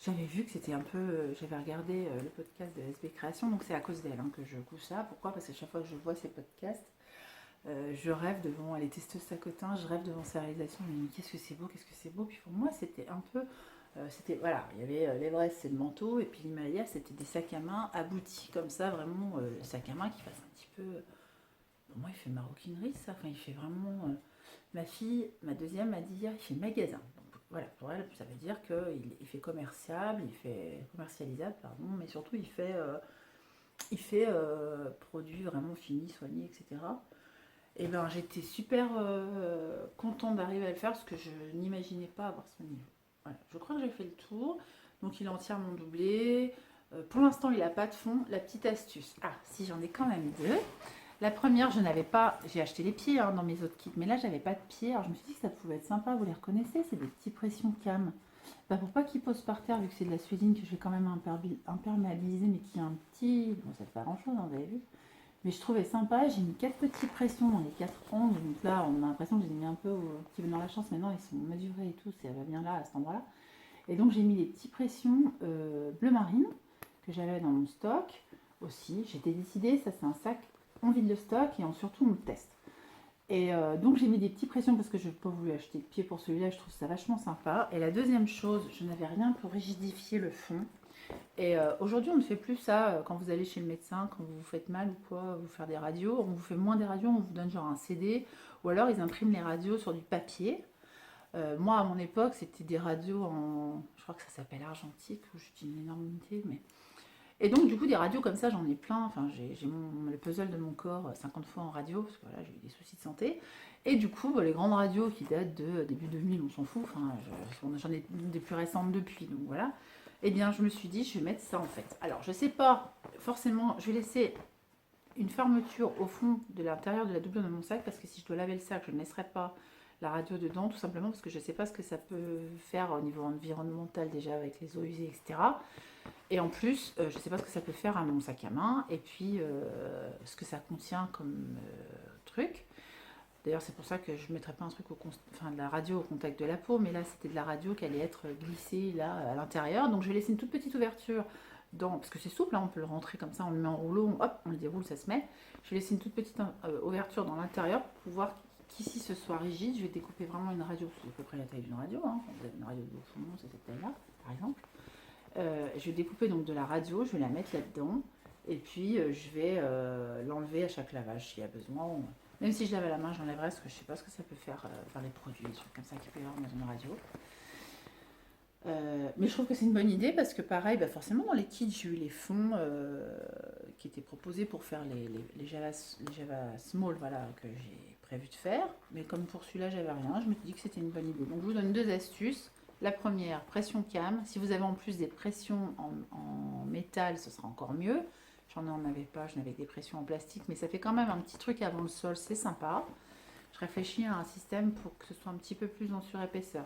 j'avais vu que c'était un peu... J'avais regardé le podcast de SB Création, donc c'est à cause d'elle hein, que je couds ça. Pourquoi? Parce que chaque fois que je vois ces podcasts, je rêve devant, elle est testeuse sacotin, je rêve devant sa réalisation, je me dis qu'est-ce que c'est beau, qu'est-ce que c'est beau. Puis pour moi c'était un peu, c'était, voilà, il y avait l'Everest c'est le manteau, et puis l'Himalaya c'était des sacs à main aboutis comme ça, vraiment, sac à main qui fasse un petit peu, pour moi il fait maroquinerie ça, enfin il fait vraiment, ma fille, ma deuxième m'a dit hier il fait magasin. Donc voilà, pour elle ça veut dire qu'il fait commerciable, il fait commercialisable, pardon, mais surtout il fait produit vraiment fini, soigné, etc. Et ben j'étais super contente d'arriver à le faire parce que je n'imaginais pas avoir ce niveau. Voilà, je crois que j'ai fait le tour. Donc il est entièrement doublé. Pour l'instant il n'a pas de fond. La petite astuce. Ah, si j'en ai quand même deux. La première, je n'avais pas. J'ai acheté les pieds hein, dans mes autres kits, mais là j'avais pas de pieds. Alors je me suis dit que ça pouvait être sympa. Vous les reconnaissez? C'est des petits pressions cam. Bah, pour pas qu'ils posent par terre, vu que c'est de la suédine que je vais quand même imperméabiliser, mais qui a un petit. Bon, ça fait pas grand chose, hein, vous avez vu. Mais je trouvais sympa, j'ai mis 4 petites pressions dans les 4 angles, donc là on a l'impression que j'ai mis un peu au petit peu dans la chance, mais non ils sont mesurés et tout, ça va bien là à cet endroit-là. Et donc j'ai mis des petites pressions bleu marine que j'avais dans mon stock aussi. J'étais décidée, ça c'est un sac, on vide le stock et surtout on le teste. Et donc j'ai mis des petites pressions parce que je n'ai pas voulu acheter de pied pour celui-là, je trouve ça vachement sympa. Et la deuxième chose, je n'avais rien pour rigidifier le fond. Et aujourd'hui, on ne fait plus ça quand vous allez chez le médecin, quand vous vous faites mal ou quoi, vous faire des radios. On vous fait moins des radios, on vous donne genre un CD, ou alors ils impriment les radios sur du papier. Moi, à mon époque, c'était des radios en... Je crois que ça s'appelle argentique, ou je dis une énormité, mais... Et donc, du coup, des radios comme ça, j'en ai plein. Enfin, j'ai le puzzle de mon corps 50 fois en radio, parce que voilà, j'ai eu des soucis de santé. Et du coup, bah, les grandes radios qui datent de début 2000, on s'en fout. Enfin, j'en ai des plus récentes depuis, donc voilà. Eh bien, je me suis dit, je vais mettre ça en fait. Alors, je sais pas, forcément, je vais laisser une fermeture au fond de l'intérieur de la doublure de mon sac, parce que si je dois laver le sac, je ne laisserai pas la radio dedans, tout simplement parce que je ne sais pas ce que ça peut faire au niveau environnemental déjà avec les eaux usées, etc. Et en plus, je ne sais pas ce que ça peut faire à mon sac à main, et puis ce que ça contient comme truc. D'ailleurs, c'est pour ça que je ne mettrais pas un truc enfin, de la radio au contact de la peau, mais là, c'était de la radio qui allait être glissée là, à l'intérieur. Donc, je vais laisser une toute petite ouverture, parce que c'est souple, hein, on peut le rentrer comme ça, on le met en rouleau, hop, on le déroule, ça se met. Je vais laisser une toute petite ouverture dans l'intérieur pour pouvoir qu'ici ce soit rigide. Je vais découper vraiment une radio, c'est à peu près la taille d'une radio, hein. Quand vous avez une radio de fond, c'est cette taille-là, par exemple. Je vais découper donc de la radio, je vais la mettre là-dedans, et puis je vais l'enlever à chaque lavage s'il y a besoin. Même si je lave à la main, j'enlèverai parce que je ne sais pas ce que ça peut faire dans les produits, des trucs comme ça qu'il peut y avoir dans une radio. Mais je trouve que c'est une bonne idée parce que pareil, bah forcément dans les kits, j'ai eu les fonds qui étaient proposés pour faire les Java Small, voilà, que j'ai prévu de faire. Mais comme pour celui-là, j'avais rien, je me suis dit que c'était une bonne idée. Donc je vous donne 2 astuces. La première, pression cam. Si vous avez en plus des pressions en métal, ce sera encore mieux. J'en avais pas, je n'avais que des pressions en plastique, mais ça fait quand même un petit truc avant le sol, c'est sympa. Je réfléchis à un système pour que ce soit un petit peu plus en surépaisseur.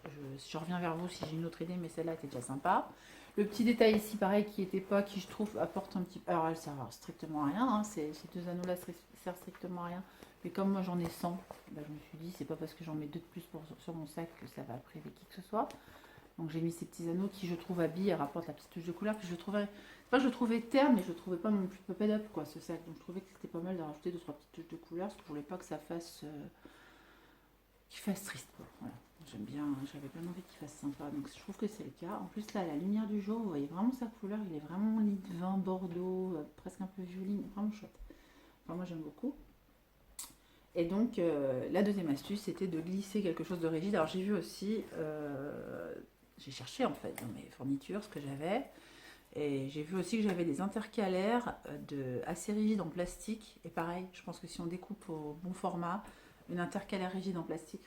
Je reviens vers vous si j'ai une autre idée, mais celle-là était déjà sympa. Le petit détail ici, pareil, qui était pas, qui je trouve apporte un petit... Alors, elle sert strictement à rien, hein, ces 2 anneaux-là servent strictement à rien. Mais comme moi j'en ai 100, bah, je me suis dit, c'est pas parce que j'en mets 2 de plus sur mon sac que ça va priver qui que ce soit. Donc j'ai mis ces petits anneaux qui, je trouve, habillent et rapportent la petite touche de couleur. Puis je trouvais, c'est pas que je le trouvais terne, mais je le trouvais pas non plus pop up, quoi, ce sac. Donc je trouvais que c'était pas mal de rajouter 2-3 petites touches de couleur, parce que je voulais pas que ça fasse... qu'il fasse triste, quoi. Voilà. J'aime bien, j'avais bien envie qu'il fasse sympa, donc je trouve que c'est le cas. En plus là, la lumière du jour, vous voyez vraiment sa couleur, il est vraiment lit de vin, bordeaux, presque un peu violine, vraiment chouette. Enfin, moi j'aime beaucoup. Et donc la deuxième astuce, c'était de glisser quelque chose de rigide. Alors j'ai vu aussi, j'ai cherché en fait dans mes fournitures ce que j'avais, et j'ai vu aussi que j'avais des intercalaires assez rigides en plastique. Et pareil, je pense que si on découpe au bon format, une intercalaire rigide en plastique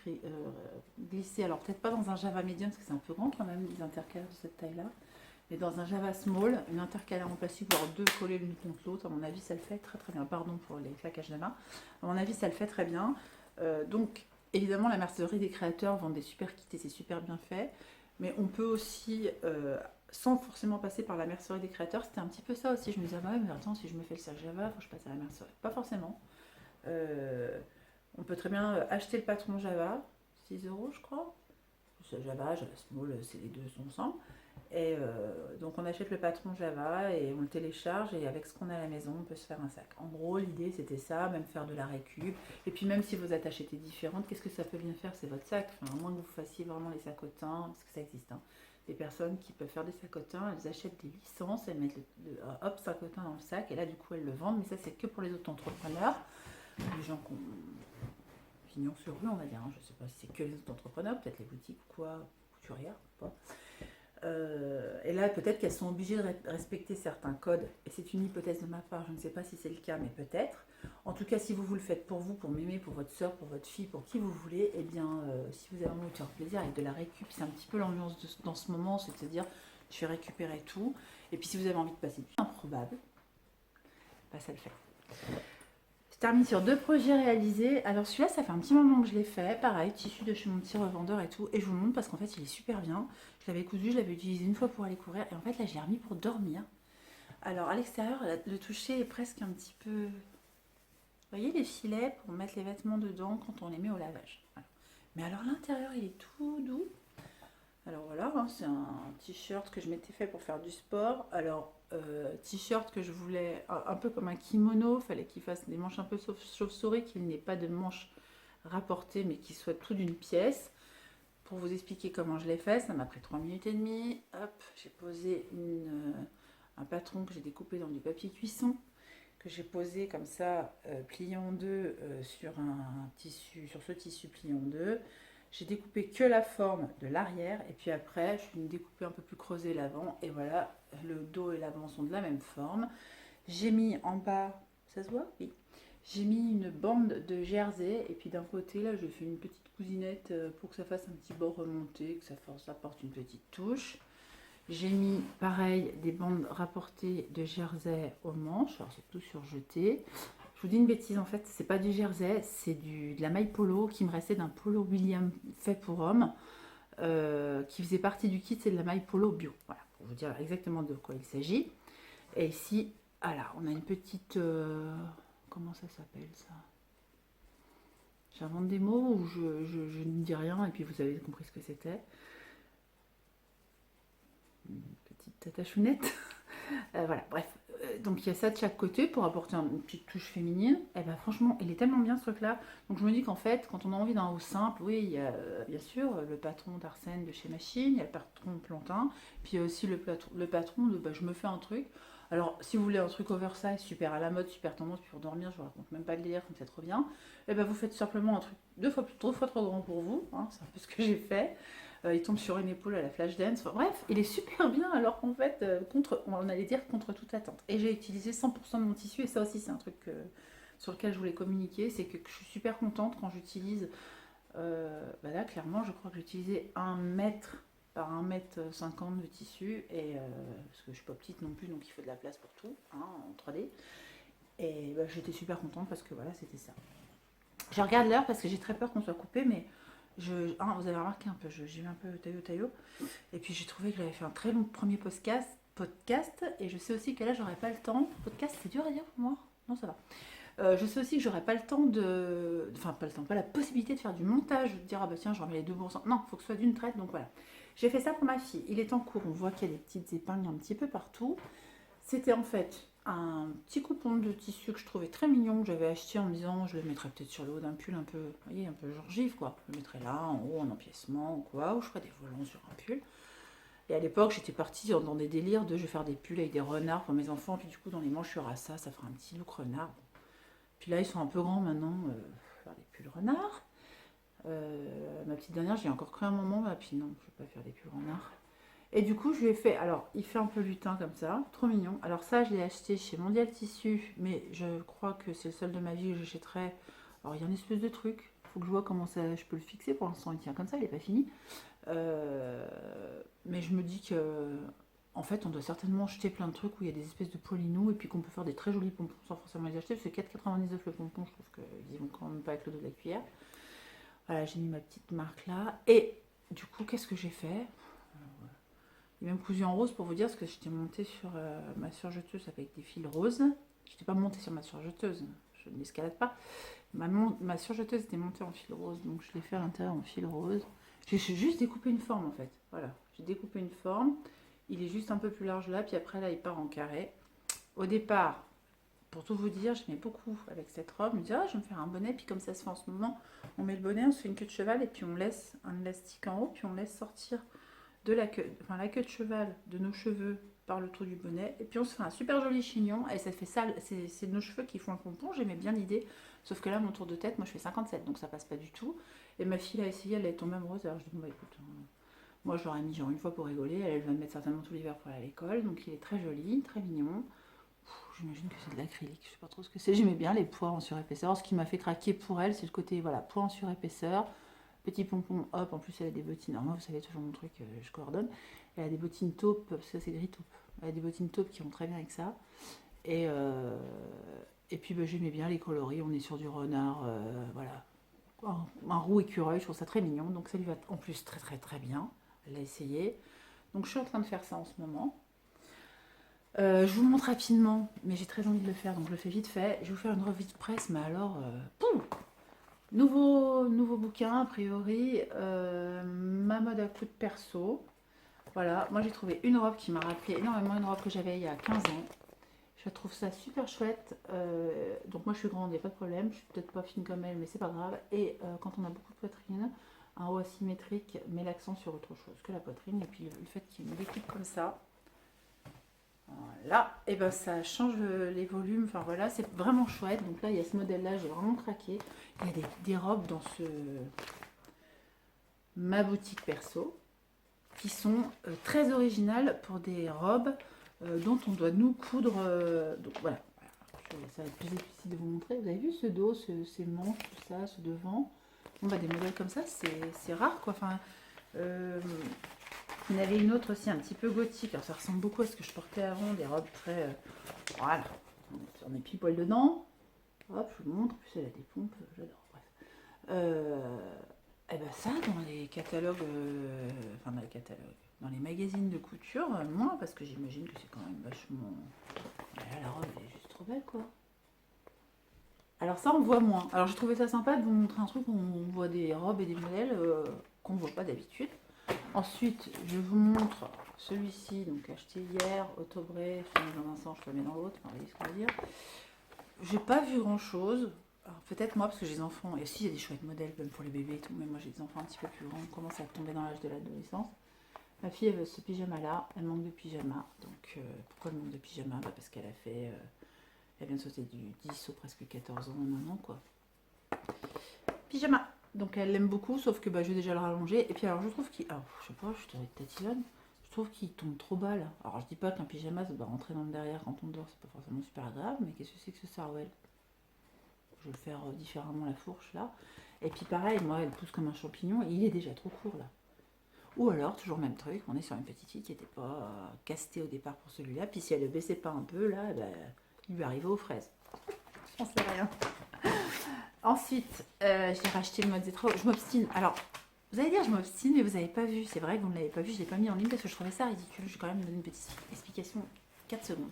glissée, alors peut-être pas dans un Java Medium, parce que c'est un peu grand quand même, des intercalaires de cette taille-là, mais dans un Java Small, une intercalaire en plastique, voire 2 collées l'une contre l'autre, à mon avis, ça le fait très très bien. Pardon pour les claquages de main. À mon avis, ça le fait très bien. Donc, évidemment, la mercerie des créateurs vend des super kits et c'est super bien fait, mais on peut aussi... sans forcément passer par la mercerie des créateurs, c'était un petit peu ça aussi. Je me disais, ah bah ouais, mais attends, si je me fais le sac Java, faut que je passe à la mercerie. Pas forcément. On peut très bien acheter le patron Java, 6 euros je crois. Java Small, c'est les deux sont ensemble. Et donc on achète le patron Java et on le télécharge et avec ce qu'on a à la maison, on peut se faire un sac. En gros, l'idée c'était ça, même faire de la récup. Et puis même si vos attaches étaient différentes, qu'est-ce que ça peut bien faire? C'est votre sac. Enfin, à moins que vous fassiez vraiment les sacotins, parce que ça existe. Hein. Des personnes qui peuvent faire des sacotins, elles achètent des licences, elles mettent hop, sacotin dans le sac et là du coup elles le vendent. Mais ça c'est que pour les auto-entrepreneurs. Les gens qui ont pignon sur rue, on va dire. Hein. Je ne sais pas si c'est que les auto-entrepreneurs, peut-être les boutiques ou quoi, couturières, pas. Et là, peut-être qu'elles sont obligées de respecter certains codes. Et c'est une hypothèse de ma part, je ne sais pas si c'est le cas, mais peut-être. En tout cas, si vous le faites pour vous, pour mémé, pour votre soeur, pour votre fille, pour qui vous voulez, eh bien, si vous avez envie de faire plaisir avec de la récup, c'est un petit peu l'ambiance dans ce moment, c'est de se dire, je vais récupérer tout. Et puis, si vous avez envie de passer du temps improbable, bah, ça le fait. Je termine sur 2 projets réalisés. Alors celui-là, ça fait un petit moment que je l'ai fait. Pareil, tissu de chez mon petit revendeur et tout. Et je vous le montre parce qu'en fait, il est super bien. Je l'avais cousu, je l'avais utilisé une fois pour aller courir. Et en fait, là, je l'ai remis pour dormir. Alors à l'extérieur, le toucher est presque un petit peu... Vous voyez les filets pour mettre les vêtements dedans quand on les met au lavage. Voilà. Mais alors l'intérieur, il est tout doux. Alors voilà, hein, c'est un t-shirt que je m'étais fait pour faire du sport. Alors, t-shirt que je voulais un peu comme un kimono, il fallait qu'il fasse des manches un peu chauve-souris, qu'il n'ait pas de manches rapportées, mais qu'il soit tout d'une pièce. Pour vous expliquer comment je l'ai fait, ça m'a pris 3 minutes et demie. Hop, j'ai posé un patron que j'ai découpé dans du papier cuisson, que j'ai posé comme ça, plié en deux sur ce tissu plié en deux. J'ai découpé que la forme de l'arrière et puis après je suis découpée un peu plus creusée l'avant et voilà, le dos et l'avant sont de la même forme. J'ai mis en bas, ça se voit? Oui. J'ai mis une bande de jersey et puis d'un côté là je fais une petite cousinette pour que ça fasse un petit bord remonté, que ça apporte une petite touche. J'ai mis pareil des bandes rapportées de jersey aux manches, alors c'est tout surjeté. Je vous dis une bêtise, en fait, c'est pas du jersey, c'est de la maille polo qui me restait d'un polo William fait pour homme, qui faisait partie du kit, c'est de la maille polo bio. Voilà, vous dire exactement de quoi il s'agit. Et ici, voilà, on a une petite... comment ça s'appelle ça? J'invente des mots ou je ne dis rien et puis vous avez compris ce que c'était. Une petite attachounette. Voilà, bref. Donc il y a ça de chaque côté pour apporter une petite touche féminine. Et ben franchement, il est tellement bien ce truc-là. Donc je me dis qu'en fait, quand on a envie d'un haut simple, oui, il y a bien sûr le patron d'Arsène de chez Machine, il y a le patron Plantin, puis il y a aussi le patron de je me fais un truc. Alors, si vous voulez un truc oversize, super à la mode, super tendance pour dormir, je vous raconte même pas le délire, comme c'est trop bien, et ben vous faites simplement un truc deux fois trop grand pour vous, hein, c'est un peu ce que j'ai fait. Il tombe sur une épaule à la flash dance. Enfin, bref, il est super bien alors qu'en fait, on allait dire contre toute attente. Et j'ai utilisé 100% de mon tissu et ça aussi c'est un truc sur lequel je voulais communiquer, c'est que je suis super contente quand j'utilise, là clairement je crois que j'ai utilisé 1 mètre par 1,50 m de tissu, et, parce que je suis pas petite non plus donc il faut de la place pour tout, hein, en 3D. Et j'étais super contente parce que voilà c'était ça. Je regarde l'heure parce que j'ai très peur qu'on soit coupé, mais vous avez remarqué un peu, j'ai eu un peu taillot. Et puis j'ai trouvé que j'avais fait un très long premier podcast et je sais aussi que là j'aurais pas le temps. Podcast c'est dur à dire pour moi. Non ça va. Je sais aussi que j'aurais pas le temps de... Enfin pas le temps, pas la possibilité de faire du montage, de dire ah bah tiens je remets les deux ensemble. Non, il faut que ce soit d'une traite, donc voilà. J'ai fait ça pour ma fille. Il est en cours, on voit qu'il y a des petites épingles un petit peu partout. C'était en fait un petit coupon de tissu que je trouvais très mignon, que j'avais acheté en me disant je le mettrais peut-être sur le haut d'un pull un peu, vous voyez, un peu genre gif quoi. Je le mettrais là, en haut, en empiècement ou quoi, ou je ferais des volants sur un pull. Et à l'époque, j'étais partie dans des délires de je vais faire des pulls avec des renards pour mes enfants, puis du coup, dans les manches, il y aura ça, ça fera un petit look renard. Puis là, ils sont un peu grands maintenant, faire des pulls renards. Ma petite dernière, j'ai encore cru un moment, puis non, je vais pas faire des pulls renards. Et du coup, je lui ai fait, alors, il fait un peu lutin comme ça, trop mignon. Alors ça, je l'ai acheté chez Mondial Tissu, mais je crois que c'est le seul de ma vie que j'achèterai. Alors, il y a une espèce de truc, faut que je vois comment ça, je peux le fixer. Pour l'instant, il tient comme ça, il n'est pas fini. Mais je me dis que, en fait, on doit certainement acheter plein de trucs où il y a des espèces de polinous et puis qu'on peut faire des très jolis pompons sans forcément les acheter. Parce que 4,99 le pompon, je trouve qu'ils vont quand même pas avec le dos de la cuillère. Voilà, j'ai mis ma petite marque là. Et du coup, qu'est-ce que j'ai fait? Il est même cousu en rose pour vous dire, parce que j'étais montée sur ma surjeteuse avec des fils roses. Je n'étais pas montée sur ma surjeteuse, je ne l'escalade pas. Ma surjeteuse était montée en fil rose, donc je l'ai fait à l'intérieur en fil rose. J'ai juste découpé une forme en fait. Voilà, j'ai découpé une forme. Il est juste un peu plus large là, puis après là il part en carré. Au départ, pour tout vous dire, j'aimais beaucoup avec cette robe. Je me disais, ah, je vais me faire un bonnet, puis comme ça se fait en ce moment, on met le bonnet, on se fait une queue de cheval, et puis on laisse un élastique en haut, puis on laisse sortir de la queue de cheval de nos cheveux par le trou du bonnet, et puis on se fait un super joli chignon, et ça fait ça, c'est nos cheveux qui font le pompon. J'aimais bien l'idée, sauf que là mon tour de tête, moi je fais 57, donc ça passe pas du tout. Et ma fille a essayé, elle est tombée amoureuse, alors je dis bon bah écoute, moi je l'aurais mis genre une fois pour rigoler, elle va me mettre certainement tout l'hiver pour aller à l'école, donc il est très joli, très mignon. J'imagine que c'est de l'acrylique, je sais pas trop ce que c'est. J'aimais bien les pois en surépaisseur. Alors, ce qui m'a fait craquer pour elle, c'est le côté voilà, pois en surépaisseur, petit pompon, hop, en plus elle a des bottines. Alors moi, vous savez toujours mon truc, je coordonne. Elle a des bottines taupe, parce que ça c'est gris taupe. Elle a des bottines taupe qui vont très bien avec ça. Et puis j'aimais bien les coloris, on est sur du renard, voilà. Un roux écureuil, je trouve ça très mignon. Donc ça lui va en plus très très très bien. Elle l'a essayé. Donc je suis en train de faire ça en ce moment. Je vous le montre rapidement, mais j'ai très envie de le faire, donc je le fais vite fait. Je vais vous faire une revue de presse, mais alors, nouveau bouquin, a priori, ma mode à coup de perso. Voilà, moi j'ai trouvé une robe qui m'a rappelé énormément une robe que j'avais il y a 15 ans. Je trouve ça super chouette. Donc moi je suis grande, il n'y a pas de problème, je suis peut-être pas fine comme elle, mais c'est pas grave. Et quand on a beaucoup de poitrine, un haut asymétrique met l'accent sur autre chose que la poitrine. Et puis le fait qu'il y ait une découpe comme ça, voilà, et ben ça change les volumes, enfin voilà, c'est vraiment chouette. Donc là il y a ce modèle là, j'ai vraiment craqué. Il y a des robes dans ma boutique perso qui sont très originales pour des robes dont on doit nous coudre. Donc voilà, ça va être plus difficile de vous montrer. Vous avez vu ce dos, ces manches, tout ça, ce devant. Bon bah des modèles comme ça, c'est rare quoi. Enfin, il y en avait une autre aussi un petit peu gothique. Alors ça ressemble beaucoup à ce que je portais avant, des robes très... voilà, on est pile poil dedans. Hop, je vous montre. En plus elle a des pompes, j'adore. Bref. Et ben ça, dans les catalogues... enfin dans les catalogues... dans les magazines de couture, moins, parce que j'imagine que c'est quand même vachement... Là, la robe, elle est juste trop belle, quoi. Alors ça, on voit moins. Alors j'ai trouvé ça sympa de vous montrer un truc où on voit des robes et des modèles qu'on ne voit pas d'habitude. Ensuite, je vous montre celui-ci, donc acheté hier, Autobré, je le mets dans un sens, je le mets dans l'autre, enfin, vous voyez ce que je veux dire. J'ai pas vu grand-chose. Alors peut-être moi, parce que j'ai des enfants, et aussi il y a des chouettes modèles, même pour les bébés et tout, mais moi j'ai des enfants un petit peu plus grands, on commence à tomber dans l'âge de l'adolescence. Ma fille, elle veut ce pyjama-là, elle manque de pyjama. Donc pourquoi elle manque de pyjama? Parce qu'elle a fait... elle vient de sauter du 10 au presque 14 ans en un an, quoi. Pyjama. Donc elle l'aime beaucoup, sauf que je vais déjà le rallonger. Et puis alors je trouve qu'il... Alors je sais pas, je te tatillonne. Je trouve qu'il tombe trop bas là. Alors je dis pas qu'un pyjama ça doit rentrer dans le derrière quand on dort, c'est pas forcément super grave, mais qu'est-ce que c'est que ce sarouel? Je vais le faire différemment la fourche là. Et puis pareil, moi elle pousse comme un champignon et il est déjà trop court là. Ou alors, toujours le même truc, on est sur une petite fille qui n'était pas castée au départ pour celui-là, puis si elle ne baissait pas un peu là, il lui arrivait aux fraises. On sait rien. Ensuite, j'ai racheté le mode Zetro. Je m'obstine. Alors, vous allez dire je m'obstine, mais vous n'avez pas vu. C'est vrai que vous ne l'avez pas vu, je ne l'ai pas mis en ligne parce que je trouvais ça ridicule. Je vais quand même donner une petite explication, 4 secondes.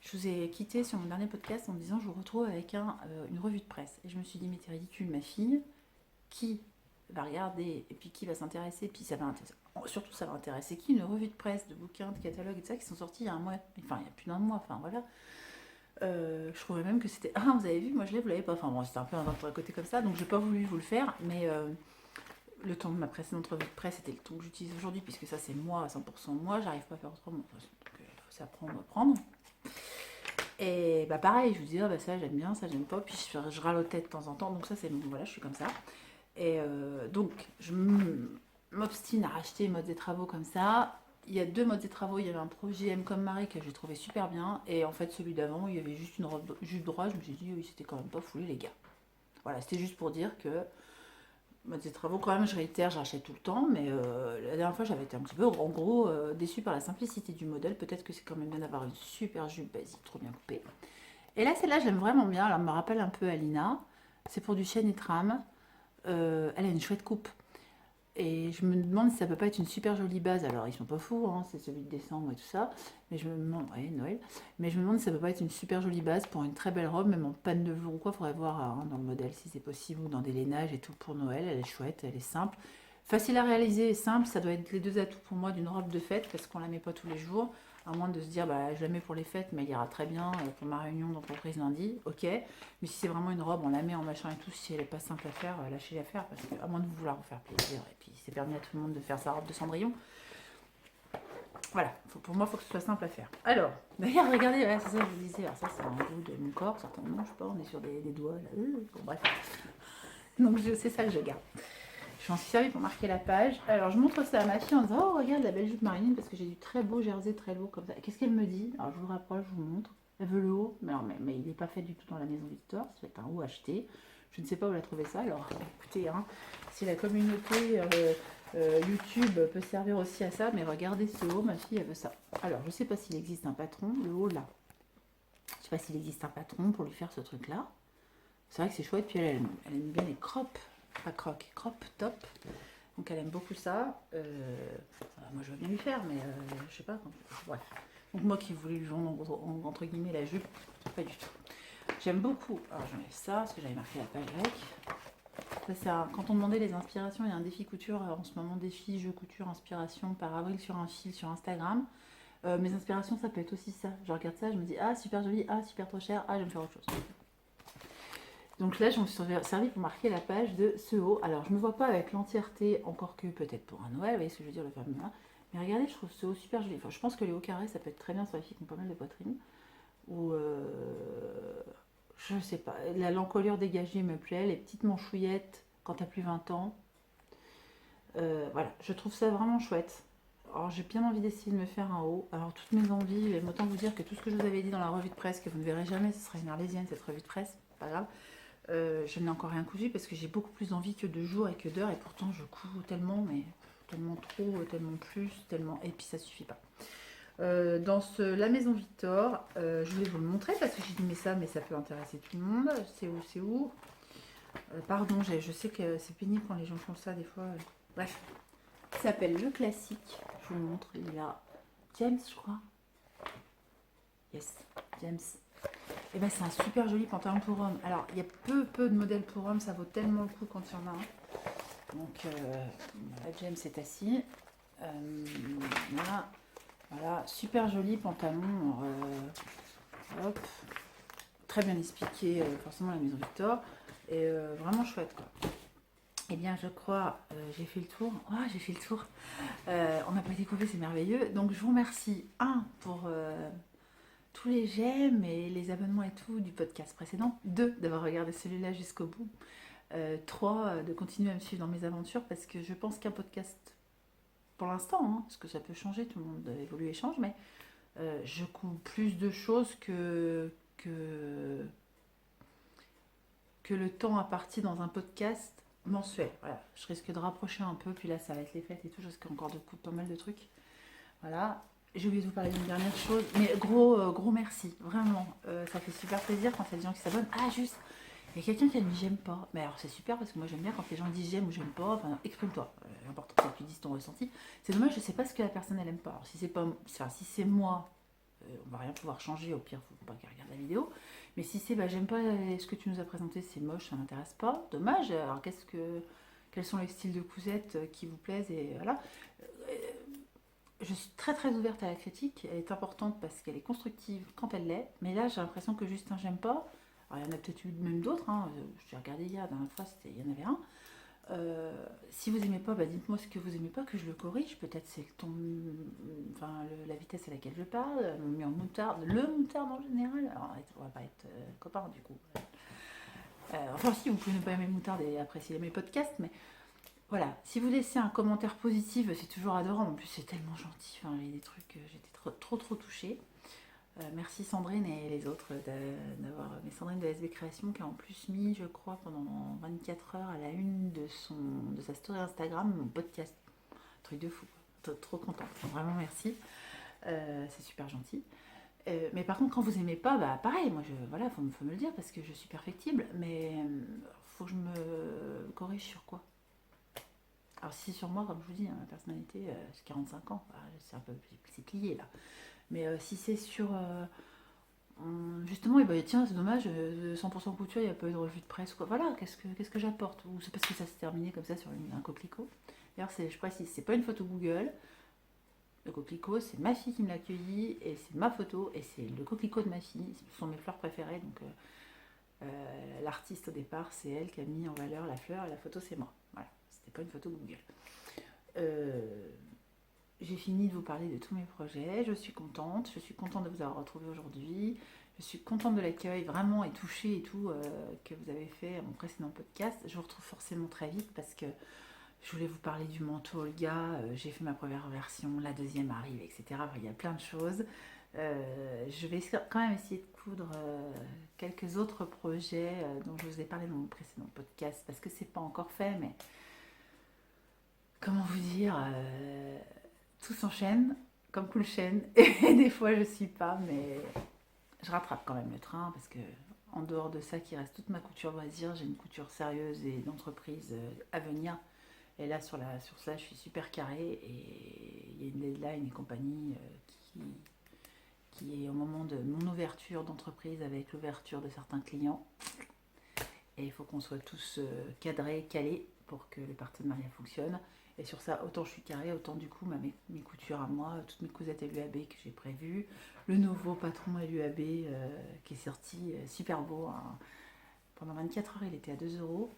Je vous ai quitté sur mon dernier podcast en me disant je vous retrouve avec une revue de presse. Et je me suis dit mais t'es ridicule ma fille, qui va regarder et puis qui va s'intéresser, puis ça va intéresser. Surtout ça va intéresser qui? Une revue de presse, de bouquins, de catalogues et tout ça qui sont sortis il y a un mois, enfin il y a plus d'un mois, enfin voilà. Je trouvais même que c'était... Ah, vous avez vu, moi je l'ai, vous l'avez pas. Enfin bon, c'était un peu un côté comme ça, donc j'ai pas voulu vous le faire, mais le ton de ma précédente revue de presse c'était le ton que j'utilise aujourd'hui, puisque ça c'est moi, à 100% moi, j'arrive pas à faire autrement. Donc, c'est à prendre, à prendre. Et pareil, je vous dis, ça j'aime bien, ça j'aime pas, puis je râlotais de temps en temps, donc ça c'est bon, voilà, je suis comme ça. Et donc, je m'obstine à racheter modes et travaux comme ça. Il y a 2 modes et travaux. Il y avait un projet M comme Marie que j'ai trouvé super bien. Et en fait, celui d'avant, il y avait juste une robe jupe droit. Je me suis dit, oui, c'était quand même pas foulé, les gars. Voilà, c'était juste pour dire que modes et travaux, quand même, je réitère, je rachète tout le temps. Mais la dernière fois, j'avais été un petit peu, en gros, déçue par la simplicité du modèle. Peut-être que c'est quand même bien d'avoir une super jupe basique, trop bien coupée. Et là, celle-là, je l'aime vraiment bien. Alors, elle me rappelle un peu Alina. C'est pour du chêne et trame. Elle a une chouette coupe. Et je me demande si ça peut pas être une super jolie base. Alors, ils sont pas fous, hein, c'est celui de décembre et tout ça. Mais je me demande, ouais, Noël. Mais je me demande si ça peut pas être une super jolie base pour une très belle robe, même en panne de velours ou quoi. Faudrait voir hein, dans le modèle si c'est possible ou dans des lainages et tout pour Noël. Elle est chouette, elle est simple. Facile à réaliser et simple, ça doit être les 2 atouts pour moi d'une robe de fête parce qu'on la met pas tous les jours. À moins de se dire, je la mets pour les fêtes, mais elle ira très bien pour ma réunion d'entreprise lundi, ok. Mais si c'est vraiment une robe, on la met en machin et tout, si elle n'est pas simple à faire, lâchez-la faire, parce que à moins de vouloir vous faire plaisir, et puis c'est permis à tout le monde de faire sa robe de Cendrillon. Voilà, pour moi, il faut que ce soit simple à faire. Alors, d'ailleurs, regardez, ouais, c'est ça que je vous disais, alors ça c'est un bout de mon corps, certainement, je sais pas, on est sur des doigts, là, bon bref. Donc c'est ça que je garde. Je m'en suis servi pour marquer la page. Alors je montre ça à ma fille en disant oh regarde la belle jupe Marilyn parce que j'ai du très beau jersey très beau comme ça. Qu'est-ce qu'elle me dit? Alors je vous rapproche, je vous montre. Elle veut le haut, mais il n'est pas fait du tout dans la maison Victor, c'est un haut acheté. Je ne sais pas où elle a trouvé ça. Alors écoutez, hein, si la communauté YouTube peut servir aussi à ça, mais regardez ce haut, ma fille elle veut ça. Alors je ne sais pas s'il existe un patron, le haut là. Je ne sais pas s'il existe un patron pour lui faire ce truc là. C'est vrai que c'est chouette, puis elle aime bien les crops. Pas croc, crop top. Donc elle aime beaucoup ça. Moi je veux bien lui faire, mais je sais pas. Bref. Donc moi qui voulais lui vendre entre guillemets la jupe, pas du tout. J'aime beaucoup. Alors j'enlève ça parce que j'avais marqué la page avec. Ça, quand on demandait les inspirations, il y a un défi couture en ce moment, défi jeu couture inspiration par avril sur un fil sur Instagram. Mes inspirations ça peut être aussi ça. Je regarde ça, je me dis ah super joli, ah super trop cher, ah je vais me faire autre chose. Donc là, je me suis servi pour marquer la page de ce haut. Alors, je ne me vois pas avec l'entièreté, encore que peut-être pour un Noël, vous voyez ce que je veux dire, le fameux là. Mais regardez, je trouve ce haut super joli. Enfin, je pense que les hauts carrés, ça peut être très bien sur les filles qui ont pas mal de poitrine. Ou, je sais pas, l'encolure dégagée me plaît, les petites manchouillettes quand t'as plus 20 ans. Voilà, je trouve ça vraiment chouette. Alors, j'ai bien envie d'essayer de me faire un haut. Alors, toutes mes envies, autant vous dire que tout ce que je vous avais dit dans la revue de presse, que vous ne verrez jamais, ce sera une arlésienne cette revue de presse, pas grave. Je n'ai encore rien cousu parce que j'ai beaucoup plus envie que de jours et que d'heures et pourtant je couds tellement, mais tellement trop, tellement plus, tellement... Et puis ça suffit pas. Dans la maison Victor, je voulais vous le montrer parce que j'ai dit mais ça peut intéresser tout le monde. C'est où pardon, je sais que c'est pénible quand les gens font ça des fois. Bref, ça s'appelle Le Classique. je vous le montre, il est là. James, je crois. Yes, James. Et ben c'est un super joli pantalon pour homme. Alors, il y a peu de modèles pour homme, ça vaut tellement le coup quand il y en a un. Donc, voilà, James est assis. Voilà, voilà, super joli pantalon. Hop, très bien expliqué, forcément la maison Victor. Et vraiment chouette, quoi. Eh bien, je crois, j'ai fait le tour. Ah, j'ai fait le tour. On n'a pas été coupé, c'est merveilleux. Donc, je vous remercie, pour tous les j'aime et les abonnements et tout du podcast précédent. 2, d'avoir regardé celui-là jusqu'au bout. 3, de continuer à me suivre dans mes aventures parce que je pense qu'un podcast, pour l'instant, parce que ça peut changer, tout le monde évolue et change, mais je couvre plus de choses que le temps imparti dans un podcast mensuel. Voilà, je risque de rapprocher un peu, puis là ça va être les fêtes et tout, je risque encore de couper pas mal de trucs. Voilà, j'ai oublié de vous parler d'une dernière chose, mais gros merci, vraiment, ça fait super plaisir quand il y a des gens qui s'abonnent. Ah juste, il y a quelqu'un qui a dit j'aime pas, mais alors c'est super parce que moi j'aime bien quand les gens disent j'aime ou j'aime pas, enfin exprime-toi, l'important c'est que tu dises ton ressenti. C'est dommage, je sais pas ce que la personne elle aime pas, alors si c'est pas, enfin, si c'est moi, on va rien pouvoir changer, au pire faut pas qu'elle regarde la vidéo. Mais si c'est j'aime pas ce que tu nous as présenté, c'est moche, ça m'intéresse pas, dommage. Alors quels sont les styles de cousettes qui vous plaisent et voilà. Je suis très ouverte à la critique, elle est importante parce qu'elle est constructive quand elle l'est, mais là j'ai l'impression que juste un j'aime pas. Alors il y en a peut-être eu même d'autres, j'ai regardé hier, la dernière fois il y en avait un. Si vous aimez pas, dites-moi ce que vous aimez pas, que je le corrige. Peut-être c'est le ton, enfin la vitesse à laquelle je parle, mais en moutarde, le moutarde en général. Alors on va pas être copains du coup. Enfin si, vous pouvez ne pas aimer le moutarde et apprécier mes podcasts, mais voilà. Si vous laissez un commentaire positif, c'est toujours adorable. En plus c'est tellement gentil. Enfin il y a des trucs, j'étais trop touchée. Merci Sandrine et les autres d'avoir. Mais Sandrine de SB Création qui a en plus mis, je crois, pendant 24 heures à la une de sa story Instagram, mon podcast. Truc de fou. Trop contente. Vraiment merci. C'est super gentil. Mais par contre, quand vous aimez pas, pareil, moi, voilà, faut me le dire parce que je suis perfectible. Mais faut que je me corrige sur quoi. Alors si sur moi, comme je vous dis, ma personnalité, j'ai 45 ans, c'est un peu c'est plié là. Mais si c'est sur justement, tiens, c'est dommage, 100% couture, il n'y a pas eu de revue de presse, quoi. Voilà, qu'est-ce que j'apporte? Ou c'est parce que ça s'est terminé comme ça sur un coquelicot. D'ailleurs, je précise, c'est pas une photo Google. Le coquelicot, c'est ma fille qui me l'a accueilli, et c'est ma photo, et c'est le coquelicot de ma fille. Ce sont mes fleurs préférées, donc l'artiste au départ, c'est elle qui a mis en valeur la fleur, et la photo, c'est moi. Voilà, c'était pas une photo Google. J'ai fini de vous parler de tous mes projets, je suis contente de vous avoir retrouvé aujourd'hui, je suis contente de l'accueil vraiment et touchée et tout que vous avez fait à mon précédent podcast. Je vous retrouve forcément très vite parce que je voulais vous parler du manteau Olga, j'ai fait ma première version, la deuxième arrive, etc. Enfin, il y a plein de choses. Je vais quand même essayer de coudre quelques autres projets dont je vous ai parlé dans mon précédent podcast parce que c'est pas encore fait, mais comment vous dire, tout s'enchaîne comme cool chaîne et des fois je suis pas, mais je rattrape quand même le train parce que en dehors de ça qui reste toute ma couture loisir, j'ai une couture sérieuse et d'entreprise à venir. Et là sur ça je suis super carrée et il y a une deadline et compagnie qui est au moment de mon ouverture d'entreprise avec l'ouverture de certains clients. Et il faut qu'on soit tous cadrés, calés pour que le partenariat fonctionne. Et sur ça, autant je suis carrée, autant du coup mes coutures à moi, toutes mes cousettes LUAB que j'ai prévues, le nouveau patron LUAB qui est sorti super beau. Pendant 24 heures, il était à 2 euros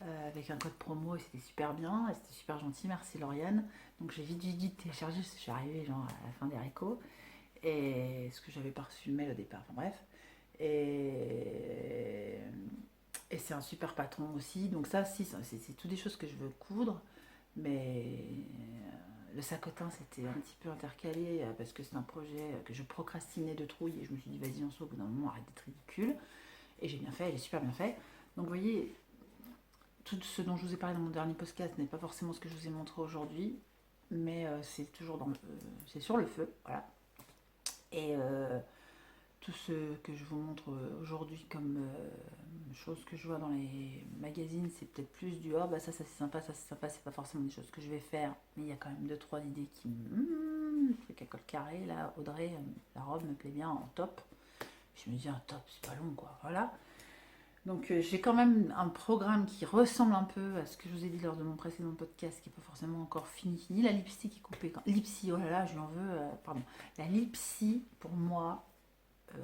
avec un code promo et c'était super bien, et c'était super gentil, merci Lauriane. Donc j'ai vite téléchargé, je suis arrivée genre à la fin des récos, et ce que j'avais pas reçu le mail au départ, enfin bref. Et c'est un super patron aussi, donc ça, si, c'est toutes des choses que je veux coudre, mais le sacotin c'était un petit peu intercalé parce que c'est un projet que je procrastinais de trouille et je me suis dit vas-y en soi, au bout d'un moment arrête d'être ridicule, et j'ai bien fait, j'ai super bien fait. Donc vous voyez, tout ce dont je vous ai parlé dans mon dernier podcast n'est pas forcément ce que je vous ai montré aujourd'hui, mais c'est toujours c'est sur le feu, voilà. Et tout ce que je vous montre aujourd'hui comme choses que je vois dans les magazines, c'est peut-être plus du oh bah ça c'est sympa, ça c'est sympa, c'est pas forcément des choses que je vais faire, mais il y a quand même deux trois idées qui me truc à col carré là, Audrey, la robe me plaît bien en top. Je me dis un top, c'est pas long quoi, voilà. Donc j'ai quand même un programme qui ressemble un peu à ce que je vous ai dit lors de mon précédent podcast, qui n'est pas forcément encore fini. La lipstick est coupée. Lipsy, oh là là, je lui en veux, pardon. La lipsy, pour moi,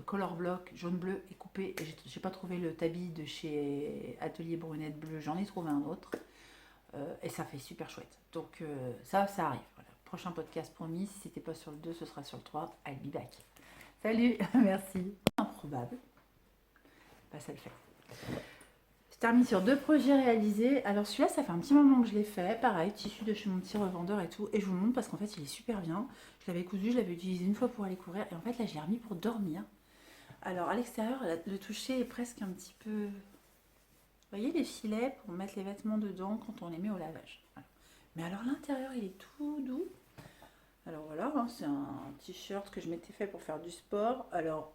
color block, jaune bleu, est coupée. Et j'ai pas trouvé le tabi de chez Atelier Brunette Bleu, j'en ai trouvé un autre. Et ça fait super chouette. Donc ça arrive. Voilà. Prochain podcast promis, si c'était pas sur le 2, ce sera sur le 3. I'll be back. Salut, merci. Improbable. Bah ça le fait. Je termine sur 2 projets réalisés. Alors celui-là, ça fait un petit moment que je l'ai fait. Pareil, tissu de chez mon petit revendeur et tout. Et je vous le montre parce qu'en fait, il est super bien. Je l'avais cousu, je l'avais utilisé une fois pour aller courir. Et en fait, là, je l'ai remis pour dormir. Alors à l'extérieur, le toucher est presque un petit peu... Vous voyez les filets pour mettre les vêtements dedans quand on les met au lavage. Voilà. Mais alors l'intérieur, il est tout doux. Alors voilà, hein, c'est un t-shirt que je m'étais fait pour faire du sport. Alors,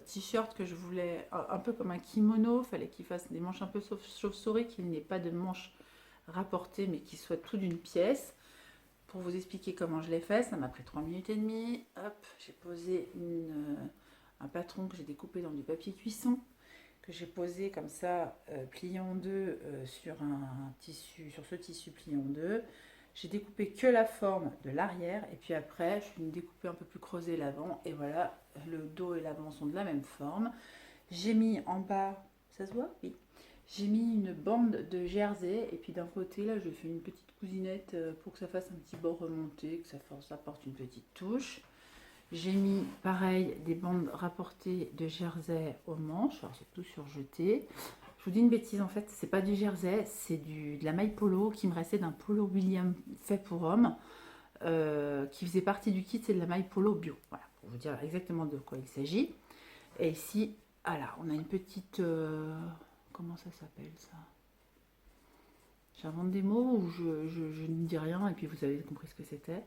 t-shirt que je voulais un peu comme un kimono, il fallait qu'il fasse des manches un peu chauve-souris, qu'il n'ait pas de manches rapportées, mais qu'il soit tout d'une pièce. Pour vous expliquer comment je l'ai fait, ça m'a pris 3 minutes et demie. Hop, j'ai posé un patron que j'ai découpé dans du papier cuisson, que j'ai posé comme ça, plié en deux sur un tissu, sur ce tissu plié en deux. J'ai découpé que la forme de l'arrière et puis après je suis venue découper un peu plus creusé l'avant et voilà, le dos et l'avant sont de la même forme. J'ai mis en bas, ça se voit? Oui. J'ai mis une bande de jersey et puis d'un côté là je fais une petite cousinette pour que ça fasse un petit bord remonté, que ça apporte une petite touche. J'ai mis pareil des bandes rapportées de jersey aux manches, alors c'est tout surjeté. Je vous dis une bêtise, en fait, c'est pas du jersey, c'est de la maille polo qui me restait d'un polo William fait pour homme, qui faisait partie du kit, c'est de la maille polo bio. Voilà, pour vous dire exactement de quoi il s'agit. Et ici, voilà, on a une petite... comment ça s'appelle ça? J'invente des mots ou je ne dis rien et puis vous avez compris ce que c'était.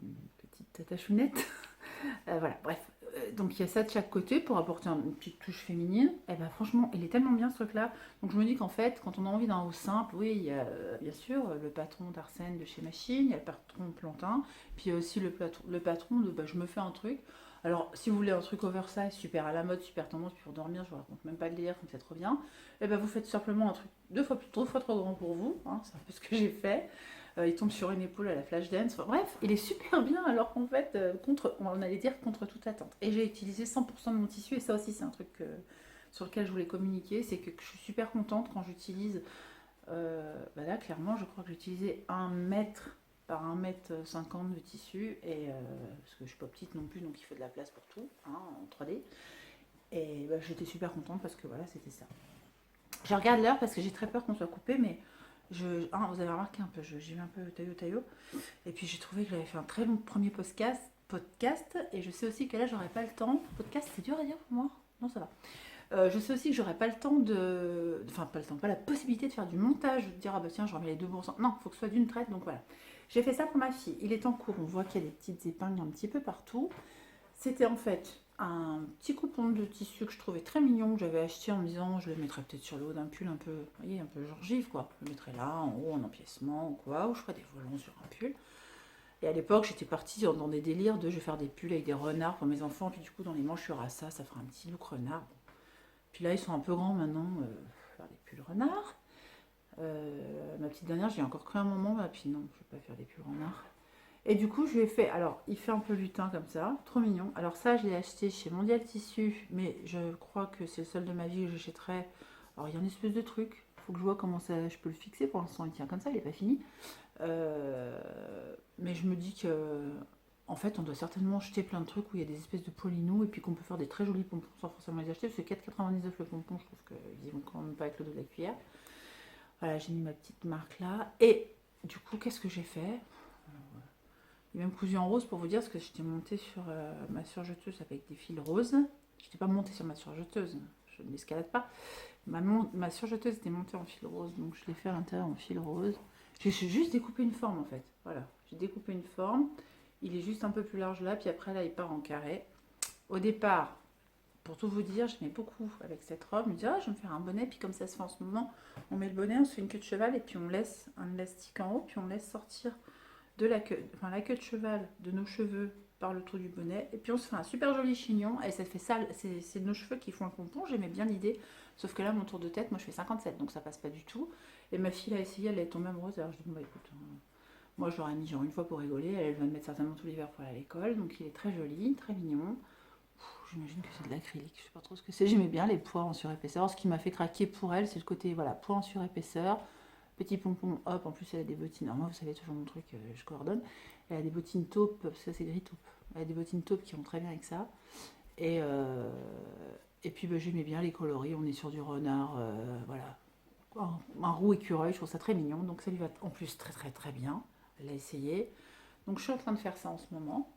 Une petite attachounette. Voilà, bref. Donc il y a ça de chaque côté pour apporter une petite touche féminine. Et ben franchement, il est tellement bien ce truc-là. Donc je me dis qu'en fait, quand on a envie d'un haut simple, oui, il y a bien sûr le patron d'Arsène de chez Machine, il y a le patron Plantin, puis il y a aussi le patron de je me fais un truc. Alors si vous voulez un truc oversize, super à la mode, super tendance pour dormir, je vous raconte même pas le délire comme c'est trop bien, et ben vous faites simplement un truc deux fois trop grand pour vous, hein, c'est un peu ce que j'ai fait. Il tombe sur une épaule à la flash dance. Enfin, bref, il est super bien alors qu'en fait, on allait dire contre toute attente. Et j'ai utilisé 100% de mon tissu et ça aussi c'est un truc sur lequel je voulais communiquer. C'est que je suis super contente quand j'utilise, là clairement je crois que j'ai utilisé 1 mètre par 1,50 m de tissu. Et, parce que je suis pas petite non plus donc il faut de la place pour tout hein, en 3D. Et j'étais super contente parce que voilà c'était ça. Je regarde l'heure parce que j'ai très peur qu'on soit coupé mais... vous avez remarqué un peu, j'ai eu un peu taillot. Et puis j'ai trouvé que j'avais fait un très bon premier podcast. Et je sais aussi que là, j'aurais pas le temps. Podcast, c'est dur à dire pour moi? Non, ça va. Je sais aussi que j'aurais pas le temps de... Enfin, pas le temps, pas la possibilité de faire du montage. De dire, ah bah tiens, je remets les deux bouts ensemble. Non, il faut que ce soit d'une traite. Donc voilà. J'ai fait ça pour ma fille. Il est en cours. On voit qu'il y a des petites épingles un petit peu partout. C'était en fait un petit coupon de tissu que je trouvais très mignon, que j'avais acheté en me disant je le mettrais peut-être sur le haut d'un pull un peu, vous voyez, un peu genre gif quoi. Je le mettrais là, en haut, en empiècement ou quoi, ou je ferais des volants sur un pull. Et à l'époque, j'étais partie dans des délires de je vais faire des pulls avec des renards pour mes enfants, puis du coup, dans les manches, il y aura ça, ça fera un petit look renard. Puis là, ils sont un peu grands maintenant, faire des pulls renards. Ma petite dernière, j'ai encore cru un moment, puis non, je vais pas faire des pulls renards. Et du coup, je lui ai fait, alors, il fait un peu lutin comme ça, trop mignon. Alors ça, je l'ai acheté chez Mondial Tissu, mais je crois que c'est le seul de ma vie que j'achèterai. Alors, il y a une espèce de truc, il faut que je vois comment ça, je peux le fixer. Pour l'instant, il tient comme ça, il n'est pas fini. Mais je me dis que, en fait, on doit certainement jeter plein de trucs où il y a des espèces de polinous et puis qu'on peut faire des très jolis pompons sans forcément les acheter. Parce que 4,99 le pompon, je trouve qu'ils vont quand même pas avec le dos de la cuillère. Voilà, j'ai mis ma petite marque là. Et du coup, qu'est-ce que j'ai fait? Il m'a même cousu en rose pour vous dire, parce que j'étais montée sur ma surjeteuse avec des fils roses. Je n'étais pas montée sur ma surjeteuse, je ne l'escalade pas. Ma surjeteuse était montée en fil rose, donc je l'ai fait à l'intérieur en fil rose. J'ai juste découpé une forme en fait. Voilà, j'ai découpé une forme. Il est juste un peu plus large là, puis après là il part en carré. Au départ, pour tout vous dire, j'aimais beaucoup avec cette robe. Je me disais, ah, je vais me faire un bonnet, puis comme ça se fait en ce moment, on met le bonnet, on se fait une queue de cheval, et puis on laisse un élastique en haut, puis on laisse sortir de la queue, enfin la queue de cheval de nos cheveux par le trou du bonnet, et puis on se fait un super joli chignon, et ça fait ça, c'est nos cheveux qui font le pompon, j'aimais bien l'idée, sauf que là, mon tour de tête, moi je fais 57, donc ça passe pas du tout, et ma fille l'a essayé, elle est tombée amoureuse, alors je dis, bon bah écoute, moi je l'aurais mis genre une fois pour rigoler, elle va le mettre certainement tout l'hiver pour aller à l'école, donc il est très joli, très mignon. J'imagine que c'est de l'acrylique, je sais pas trop ce que c'est. J'aimais bien les pois en surépaisseur. Alors, ce qui m'a fait craquer pour elle, c'est le côté voilà, pois en surépaisseur, petit pompon, hop, en plus elle a des bottines. Alors moi, vous savez toujours mon truc, je coordonne. Elle a des bottines taupes, parce que ça c'est gris taupe. Elle a des bottines taupes qui vont très bien avec ça. Et, euh, et puis bah, j'aimais bien les coloris, on est sur du renard, voilà. Un roux écureuil, je trouve ça très mignon. Donc ça lui va en plus très très très bien. Elle l'a essayé. Donc je suis en train de faire ça en ce moment.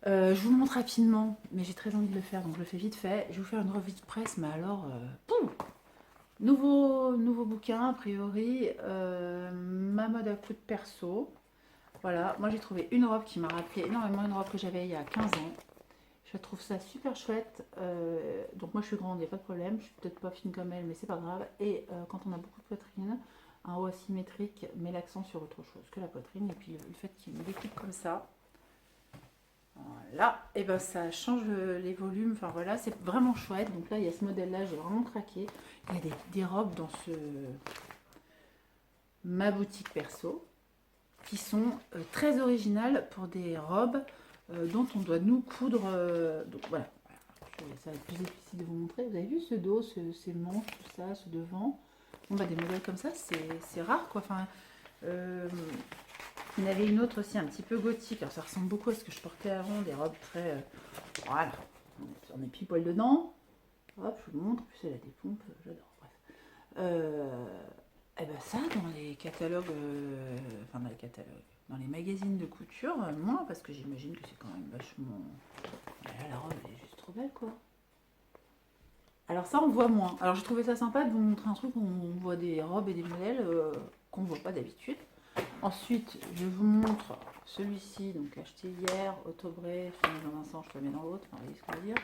Je vous le montre rapidement, mais j'ai très envie de le faire, donc je le fais vite fait. Je vais vous faire une revue de presse, mais alors, nouveau bouquin, a priori, ma mode à coup de perso. Voilà, moi j'ai trouvé une robe qui m'a rappelé énormément une robe que j'avais il y a 15 ans. Je trouve ça super chouette. Donc moi je suis grande, il n'y a pas de problème. Je suis peut-être pas fine comme elle, mais c'est pas grave. Et quand on a beaucoup de poitrine, un haut asymétrique met l'accent sur autre chose que la poitrine. Et puis le fait qu'il me découpe comme ça, voilà, et ben ça change les volumes, enfin voilà, c'est vraiment chouette. Donc là, il y a ce modèle-là, j'ai vraiment craqué. Il y a des robes dans ma boutique perso qui sont très originales pour des robes dont on doit nous coudre. Donc voilà, ça va être plus difficile de vous montrer. Vous avez vu ce dos, ces manches, tout ça, ce devant. Bon, bah, des modèles comme ça, c'est rare quoi. Enfin, il y en avait une autre aussi un petit peu gothique. Alors ça ressemble beaucoup à ce que je portais avant, des robes très... voilà, on est pile poil dedans. Hop, je vous montre. En plus, elle a des pompes, j'adore. Bref. Et ben ça, dans les catalogues, enfin dans les catalogues, dans les magazines de couture, moins, parce que j'imagine que c'est quand même vachement... Là, la robe, elle est juste trop belle, quoi. Alors ça, on voit moins. Alors j'ai trouvé ça sympa de vous montrer un truc où on voit des robes et des modèles qu'on ne voit pas d'habitude. Ensuite, je vous montre celui-ci, donc acheté hier, Autobré, je le mets dans un sens, je le mets dans l'autre, enfin, vous voyez ce que je veux dire.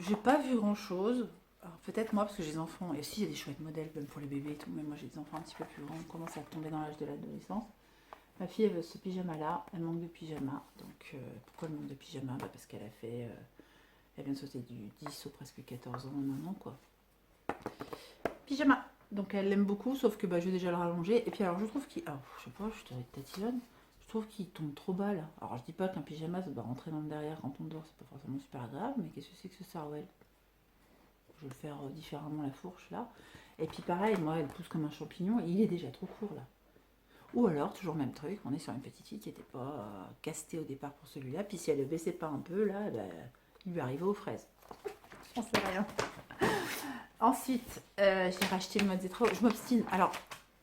J'ai pas vu grand-chose. Alors peut-être moi, parce que j'ai des enfants, et aussi il y a des chouettes modèles, même pour les bébés et tout, mais moi j'ai des enfants un petit peu plus grands, on commence à tomber dans l'âge de l'adolescence. Ma fille, elle veut ce pyjama-là, elle manque de pyjama. Donc pourquoi elle manque de pyjama? Bah, parce qu'elle a fait... elle vient de sauter du 10 au presque 14 ans en un an, quoi. Pyjama. Donc elle l'aime beaucoup, sauf que bah, je vais déjà le rallonger. Et puis alors je trouve qu'il... Alors je sais pas, je te tatillonne. Je trouve qu'il tombe trop bas là. Alors je dis pas qu'un pyjama ça doit rentrer dans le derrière quand on dort, c'est pas forcément super grave, mais qu'est-ce que c'est que ce sarouel? Je vais le faire différemment la fourche là. Et puis pareil, moi elle pousse comme un champignon et il est déjà trop court là. Ou alors, toujours le même truc, on est sur une petite fille qui n'était pas castée au départ pour celui-là. Puis si elle ne baissait pas un peu, là, bah, il lui arrivait aux fraises. On sait rien. Ensuite, j'ai racheté le mode Zetro. Je m'obstine. Alors,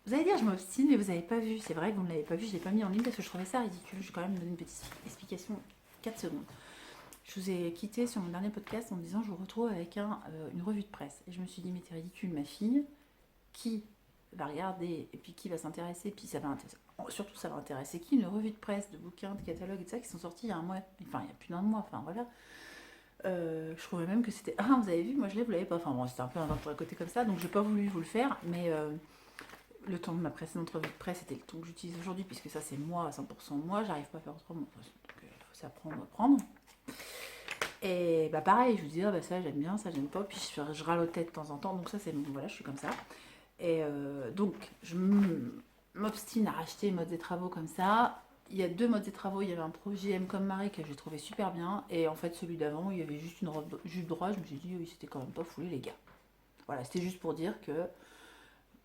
vous allez dire, je m'obstine, mais vous n'avez pas vu. C'est vrai que vous ne l'avez pas vu, je ne l'ai pas mis en ligne parce que je trouvais ça ridicule. Je vais quand même donner une petite explication, 4 secondes. Je vous ai quitté sur mon dernier podcast en me disant je vous retrouve avec une revue de presse. Et je me suis dit, mais t'es ridicule, ma fille, qui va regarder et puis qui va s'intéresser, puis ça va intéresser, surtout ça va intéresser qui, une revue de presse, de bouquins, de catalogues et tout ça qui sont sortis il y a un mois, enfin il y a plus d'un mois, enfin voilà. Je trouvais même que c'était ah vous avez vu, moi je l'ai, vous l'avez pas, enfin bon c'était un peu un pour côté comme ça, donc j'ai pas voulu vous le faire, mais le ton de ma précédente revue de presse c'était le ton que j'utilise aujourd'hui, puisque ça c'est moi à 100% moi, j'arrive pas à faire autrement, donc c'est apprendre, apprendre. Et bah pareil, je vous dis, ah, bah, ça j'aime bien, ça j'aime pas, puis je râlotais de temps en temps, donc ça c'est bon, voilà, je suis comme ça. Et donc, je m'obstine à racheter modes et travaux comme ça. Il y a 2 modes et travaux. Il y avait un projet M comme Marie que j'ai trouvé super bien. Et en fait, celui d'avant, il y avait juste une robe jupe droite. Je me suis dit, oui, c'était quand même pas foulé, les gars. Voilà, c'était juste pour dire que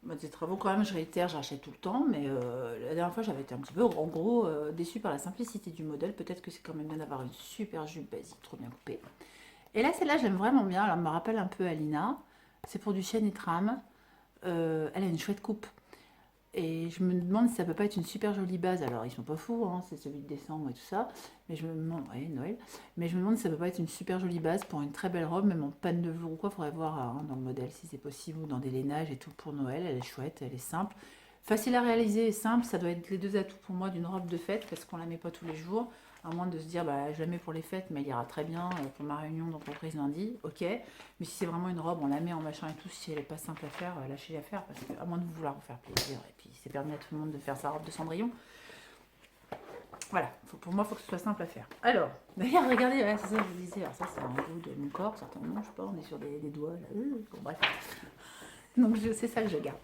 modes et travaux, quand même, je réitère, je rachète tout le temps. Mais la dernière fois, j'avais été un petit peu, en gros, déçue par la simplicité du modèle. Peut-être que c'est quand même bien d'avoir une super jupe basique, trop bien coupée. Et là, celle-là, je l'aime vraiment bien. Alors, elle me rappelle un peu Alina. C'est pour du chêne et trame. Elle a une chouette coupe. Et je me demande si ça peut pas être une super jolie base. Alors, ils sont pas fous, hein, c'est celui de décembre et tout ça. Mais je me demande, ouais, Noël. Mais je me demande si ça peut pas être une super jolie base pour une très belle robe, même en panne de velours ou quoi. Faudrait voir hein, dans le modèle si c'est possible ou dans des lainages et tout pour Noël. Elle est chouette, elle est simple. Facile à réaliser et simple, ça doit être les 2 atouts pour moi d'une robe de fête parce qu'on la met pas tous les jours. À moins de se dire, bah, je la mets pour les fêtes, mais elle ira très bien pour ma réunion d'entreprise lundi, ok. Mais si c'est vraiment une robe, on la met en machin et tout, si elle n'est pas simple à faire, lâchez-la faire, parce que à moins de vouloir vous faire plaisir, et puis c'est permis à tout le monde de faire sa robe de Cendrillon. Voilà, pour moi, il faut que ce soit simple à faire. Alors, d'ailleurs, regardez, ouais, c'est ça que je vous disais, alors ça c'est un bout de mon corps, certainement, je sais pas, on est sur des doigts, là, bon bref. Donc c'est ça que je garde.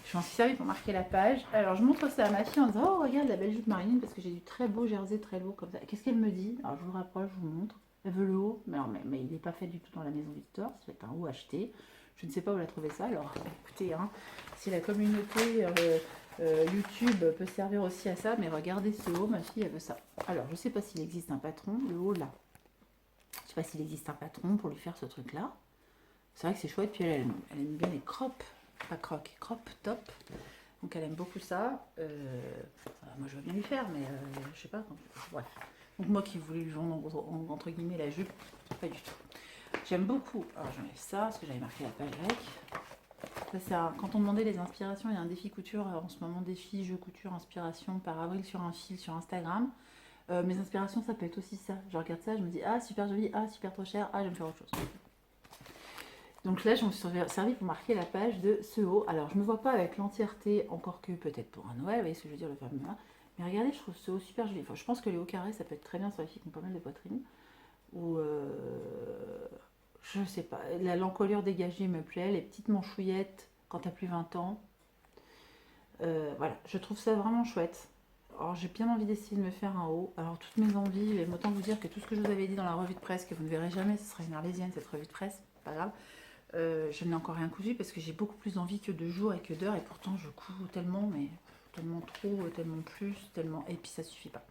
Je m'en suis servi pour marquer la page. Alors je montre ça à ma fille en disant, oh regarde la belle jupe Marilyn, parce que j'ai du très beau jersey, très lourd comme ça. Qu'est-ce qu'elle me dit? Alors je vous rapproche, je vous montre. Elle veut le haut, mais il n'est pas fait du tout dans la maison Victor, ça va être un haut acheté. Je ne sais pas où elle a trouvé ça, alors écoutez, hein, si la communauté YouTube peut servir aussi à ça, mais regardez ce haut, ma fille elle veut ça. Alors je ne sais pas s'il existe un patron, le haut là. Je ne sais pas s'il existe un patron pour lui faire ce truc là. C'est vrai que c'est chouette, puis elle aime bien les crop, pas croc, crop top. Donc elle aime beaucoup ça. Moi je veux bien lui faire, mais je sais pas. Bref. Donc moi qui voulais lui vendre entre guillemets la jupe, pas du tout. J'aime beaucoup. Alors j'enlève ça, parce que j'avais marqué la page avec. Ça, c'est quand on demandait les inspirations, il y a un défi couture en ce moment, défi jeu couture, inspiration par avril sur un fil sur Instagram. Mes inspirations, ça peut être aussi ça. Je regarde ça, je me dis, ah super joli, ah super trop cher, ah je vais me faire autre chose. Donc là, je me suis servi pour marquer la page de ce haut. Alors, je ne me vois pas avec l'entièreté, encore que peut-être pour un Noël, vous voyez ce que je veux dire, le fameux là. Mais regardez, je trouve ce haut super joli. Enfin, je pense que les hauts carrés, ça peut être très bien sur les filles qui ont pas mal de poitrine. Ou, je sais pas, l'encolure dégagée me plaît, les petites manchouillettes quand t'as plus 20 ans. Voilà, je trouve ça vraiment chouette. Alors, j'ai bien envie d'essayer de me faire un haut. Alors, toutes mes envies, et autant vous dire que tout ce que je vous avais dit dans la revue de presse, que vous ne verrez jamais, ce sera une arlésienne cette revue de presse, pas grave. Je n'ai encore rien cousu parce que j'ai beaucoup plus envie que de jours et que d'heures, et pourtant je couds tellement, mais tellement trop, tellement plus, tellement, et puis ça suffit pas.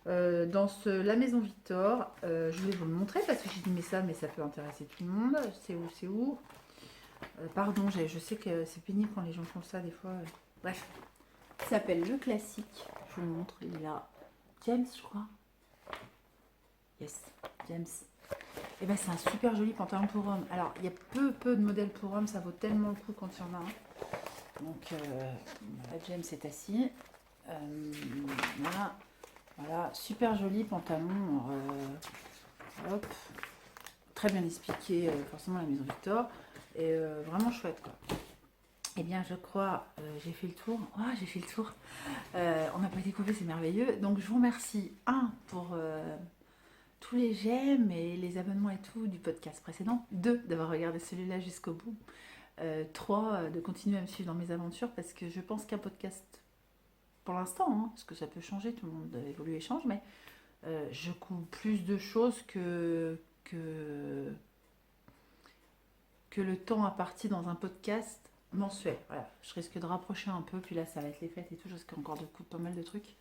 Dans la maison Victor, je voulais vous le montrer parce que j'ai dit mais ça peut intéresser tout le monde. C'est où pardon, je sais que c'est pénible quand les gens font ça des fois. Bref, ça s'appelle Le Classique. Je vous le montre, il est là. James, je crois. Yes, James. Et ben c'est un super joli pantalon pour homme. Alors il y a peu de modèles pour homme, ça vaut tellement le coup quand il y en a un. Donc voilà, James est assis. Voilà, super joli pantalon. Hop, très bien expliqué, forcément la maison Victor. Et vraiment chouette quoi. Eh bien je crois, j'ai fait le tour. Oh, j'ai fait le tour. On n'a pas découpé, c'est merveilleux. Donc je vous remercie, pour tous les j'aime et les abonnements et tout du podcast précédent. 2, d'avoir regardé celui-là jusqu'au bout. 3, de continuer à me suivre dans mes aventures parce que je pense qu'un podcast, pour l'instant, parce que ça peut changer, tout le monde évolue et change, mais je couvre plus de choses que le temps imparti dans un podcast mensuel. Voilà, je risque de rapprocher un peu, puis là ça va être les fêtes et tout, je risque encore de couper pas mal de trucs.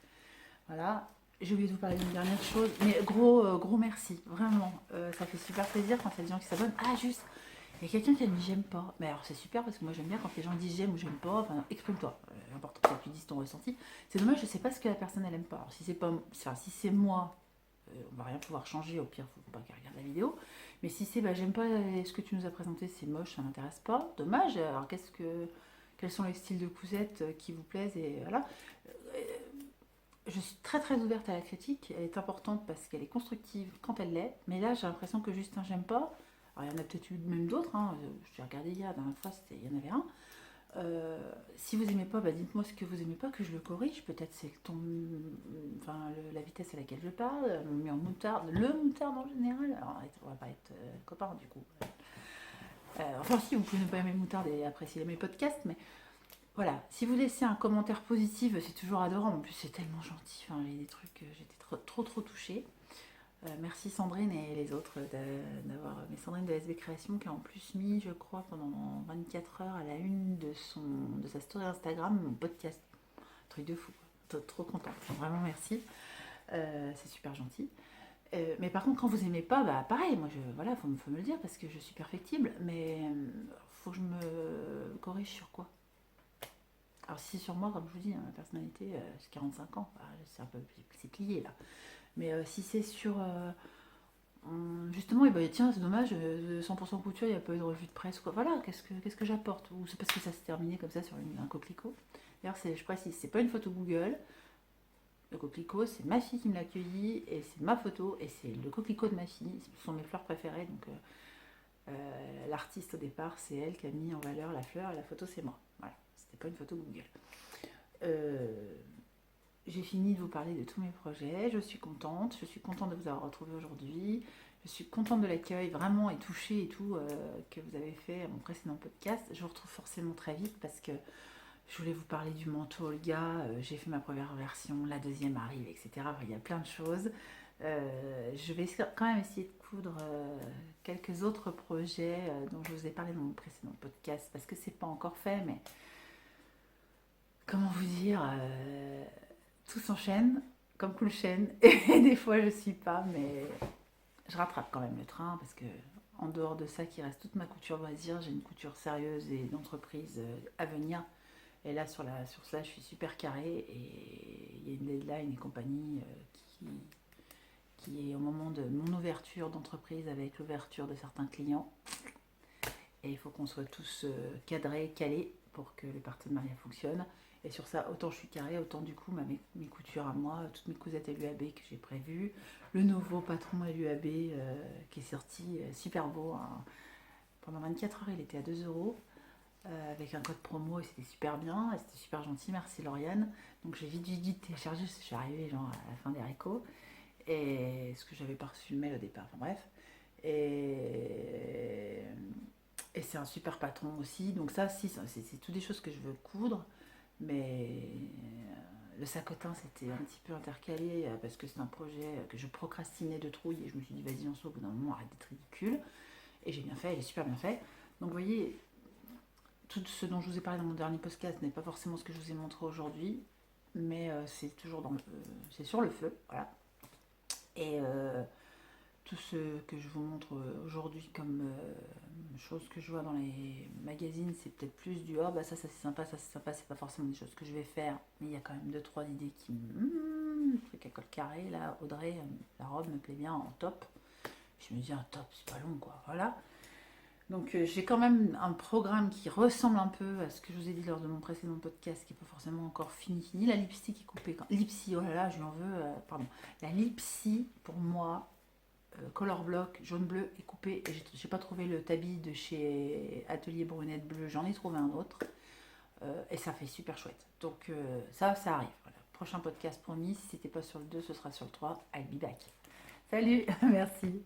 Voilà. J'ai oublié de vous parler d'une dernière chose, mais gros merci, vraiment. Ça fait super plaisir quand il y a des gens qui s'abonnent. Ah, juste, il y a quelqu'un qui a dit j'aime pas. Mais alors c'est super parce que moi j'aime bien quand les gens disent j'aime ou j'aime pas. Enfin, exprime-toi. L'important c'est que tu dises ton ressenti. C'est dommage, je sais pas ce que la personne elle aime pas. Alors si c'est pas, enfin, si c'est moi, on va rien pouvoir changer. Au pire, faut pas qu'elle regarde la vidéo. Mais si c'est j'aime pas ce que tu nous as présenté, c'est moche, ça m'intéresse pas. Dommage. Alors quels sont les styles de cousettes qui vous plaisent et voilà. Je suis très ouverte à la critique, elle est importante parce qu'elle est constructive quand elle l'est, mais là j'ai l'impression que juste un j'aime pas, alors il y en a peut-être eu même d'autres, j'ai regardé hier, la dernière fois il y en avait un. Si vous aimez pas, dites-moi ce que vous aimez pas, que je le corrige, peut-être c'est la vitesse à laquelle je parle, mais en moutarde, le moutarde en général, alors on va pas être copains du coup. Enfin si, vous pouvez ne pas aimer le moutarde et apprécier mes podcasts, mais voilà, si vous laissez un commentaire positif, c'est toujours adorable. En plus, c'est tellement gentil. Enfin, il y a des trucs, j'étais trop touchée. Merci Sandrine et les autres d'avoir. Mais Sandrine de SB Création qui a en plus mis, je crois, pendant 24 heures à la une de sa story Instagram, mon podcast. Truc de fou. Trop contente. Vraiment merci. C'est super gentil. Mais par contre, quand vous aimez pas, pareil, moi, voilà, faut me le dire parce que je suis perfectible. Mais faut que je me corrige sur quoi? Alors si sur moi, comme je vous dis, ma personnalité, j'ai 45 ans, c'est un peu c'est plié là. Mais si c'est sur justement, tiens, c'est dommage, 100% couture, il n'y a pas eu de revue de presse, quoi. Voilà, qu'est-ce que j'apporte? Ou c'est parce que ça s'est terminé comme ça sur un coquelicot. D'ailleurs, je précise, c'est pas une photo Google. Le coquelicot, c'est ma fille qui me l'a cueilli et c'est ma photo et c'est le coquelicot de ma fille. Ce sont mes fleurs préférées. Donc l'artiste au départ, c'est elle qui a mis en valeur la fleur et la photo, c'est moi. Voilà, c'était pas une photo Google. J'ai fini de vous parler de tous mes projets. Je suis contente de vous avoir retrouvé aujourd'hui. Je suis contente de l'accueil vraiment et touchée et tout que vous avez fait à mon précédent podcast. Je vous retrouve forcément très vite parce que je voulais vous parler du manteau Olga. J'ai fait ma première version, la deuxième arrive, etc. Enfin, il y a plein de choses. Je vais quand même essayer de coudre quelques autres projets dont je vous ai parlé dans mon précédent podcast parce que c'est pas encore fait, mais comment vous dire, tout s'enchaîne comme coule chaîne et des fois je suis pas, mais je rattrape quand même le train parce que en dehors de ça, qui reste toute ma couture loisir, j'ai une couture sérieuse et d'entreprise à venir. Et là, sur ça, je suis super carrée et il y a une deadline et compagnie qui est au moment de mon ouverture d'entreprise avec l'ouverture de certains clients. Et il faut qu'on soit tous cadrés, calés pour que le partenariat fonctionne. Et sur ça, autant je suis carrée, autant du coup, mes coutures à moi, toutes mes cousettes LUAB que j'ai prévues, le nouveau patron LUAB qui est sorti super beau. Hein. Pendant 24 heures, il était à 2 euros. Avec un code promo et c'était super bien et c'était super gentil, merci Lauriane. Donc j'ai vite téléchargé, je suis arrivée genre à la fin des récos et ce que j'avais pas reçu le mail au départ, enfin bref. Et c'est un super patron aussi, donc ça si c'est toutes des choses que je veux coudre, mais le sacotin c'était un petit peu intercalé parce que c'est un projet que je procrastinais de trouille et je me suis dit vas-y on au bout d'un moment arrête d'être ridicule et j'ai bien fait, il est super bien fait. Donc vous voyez, tout ce dont je vous ai parlé dans mon dernier podcast n'est pas forcément ce que je vous ai montré aujourd'hui, mais c'est toujours c'est sur le feu, voilà. Et tout ce que je vous montre aujourd'hui comme choses que je vois dans les magazines, c'est peut-être plus du oh bah ça c'est sympa, ça c'est sympa, c'est pas forcément des choses que je vais faire, mais il y a quand même 2-3 idées qui me. Le truc à col carré, là, Audrey, la robe me plaît bien en top. Je me dis un top, c'est pas long quoi, voilà. Donc j'ai quand même un programme qui ressemble un peu à ce que je vous ai dit lors de mon précédent podcast, qui n'est pas forcément encore fini. La lipstick est coupée. Lipsy, oh là là, je lui en veux, pardon. La lipsy, pour moi, color block, jaune-bleu, est coupée. Et j'ai pas trouvé le tabi de chez Atelier Brunette Bleu, j'en ai trouvé un autre. Et ça fait super chouette. Donc ça arrive. Voilà. Prochain podcast promis, si c'était pas sur le 2, ce sera sur le 3. I'll be back. Salut, merci.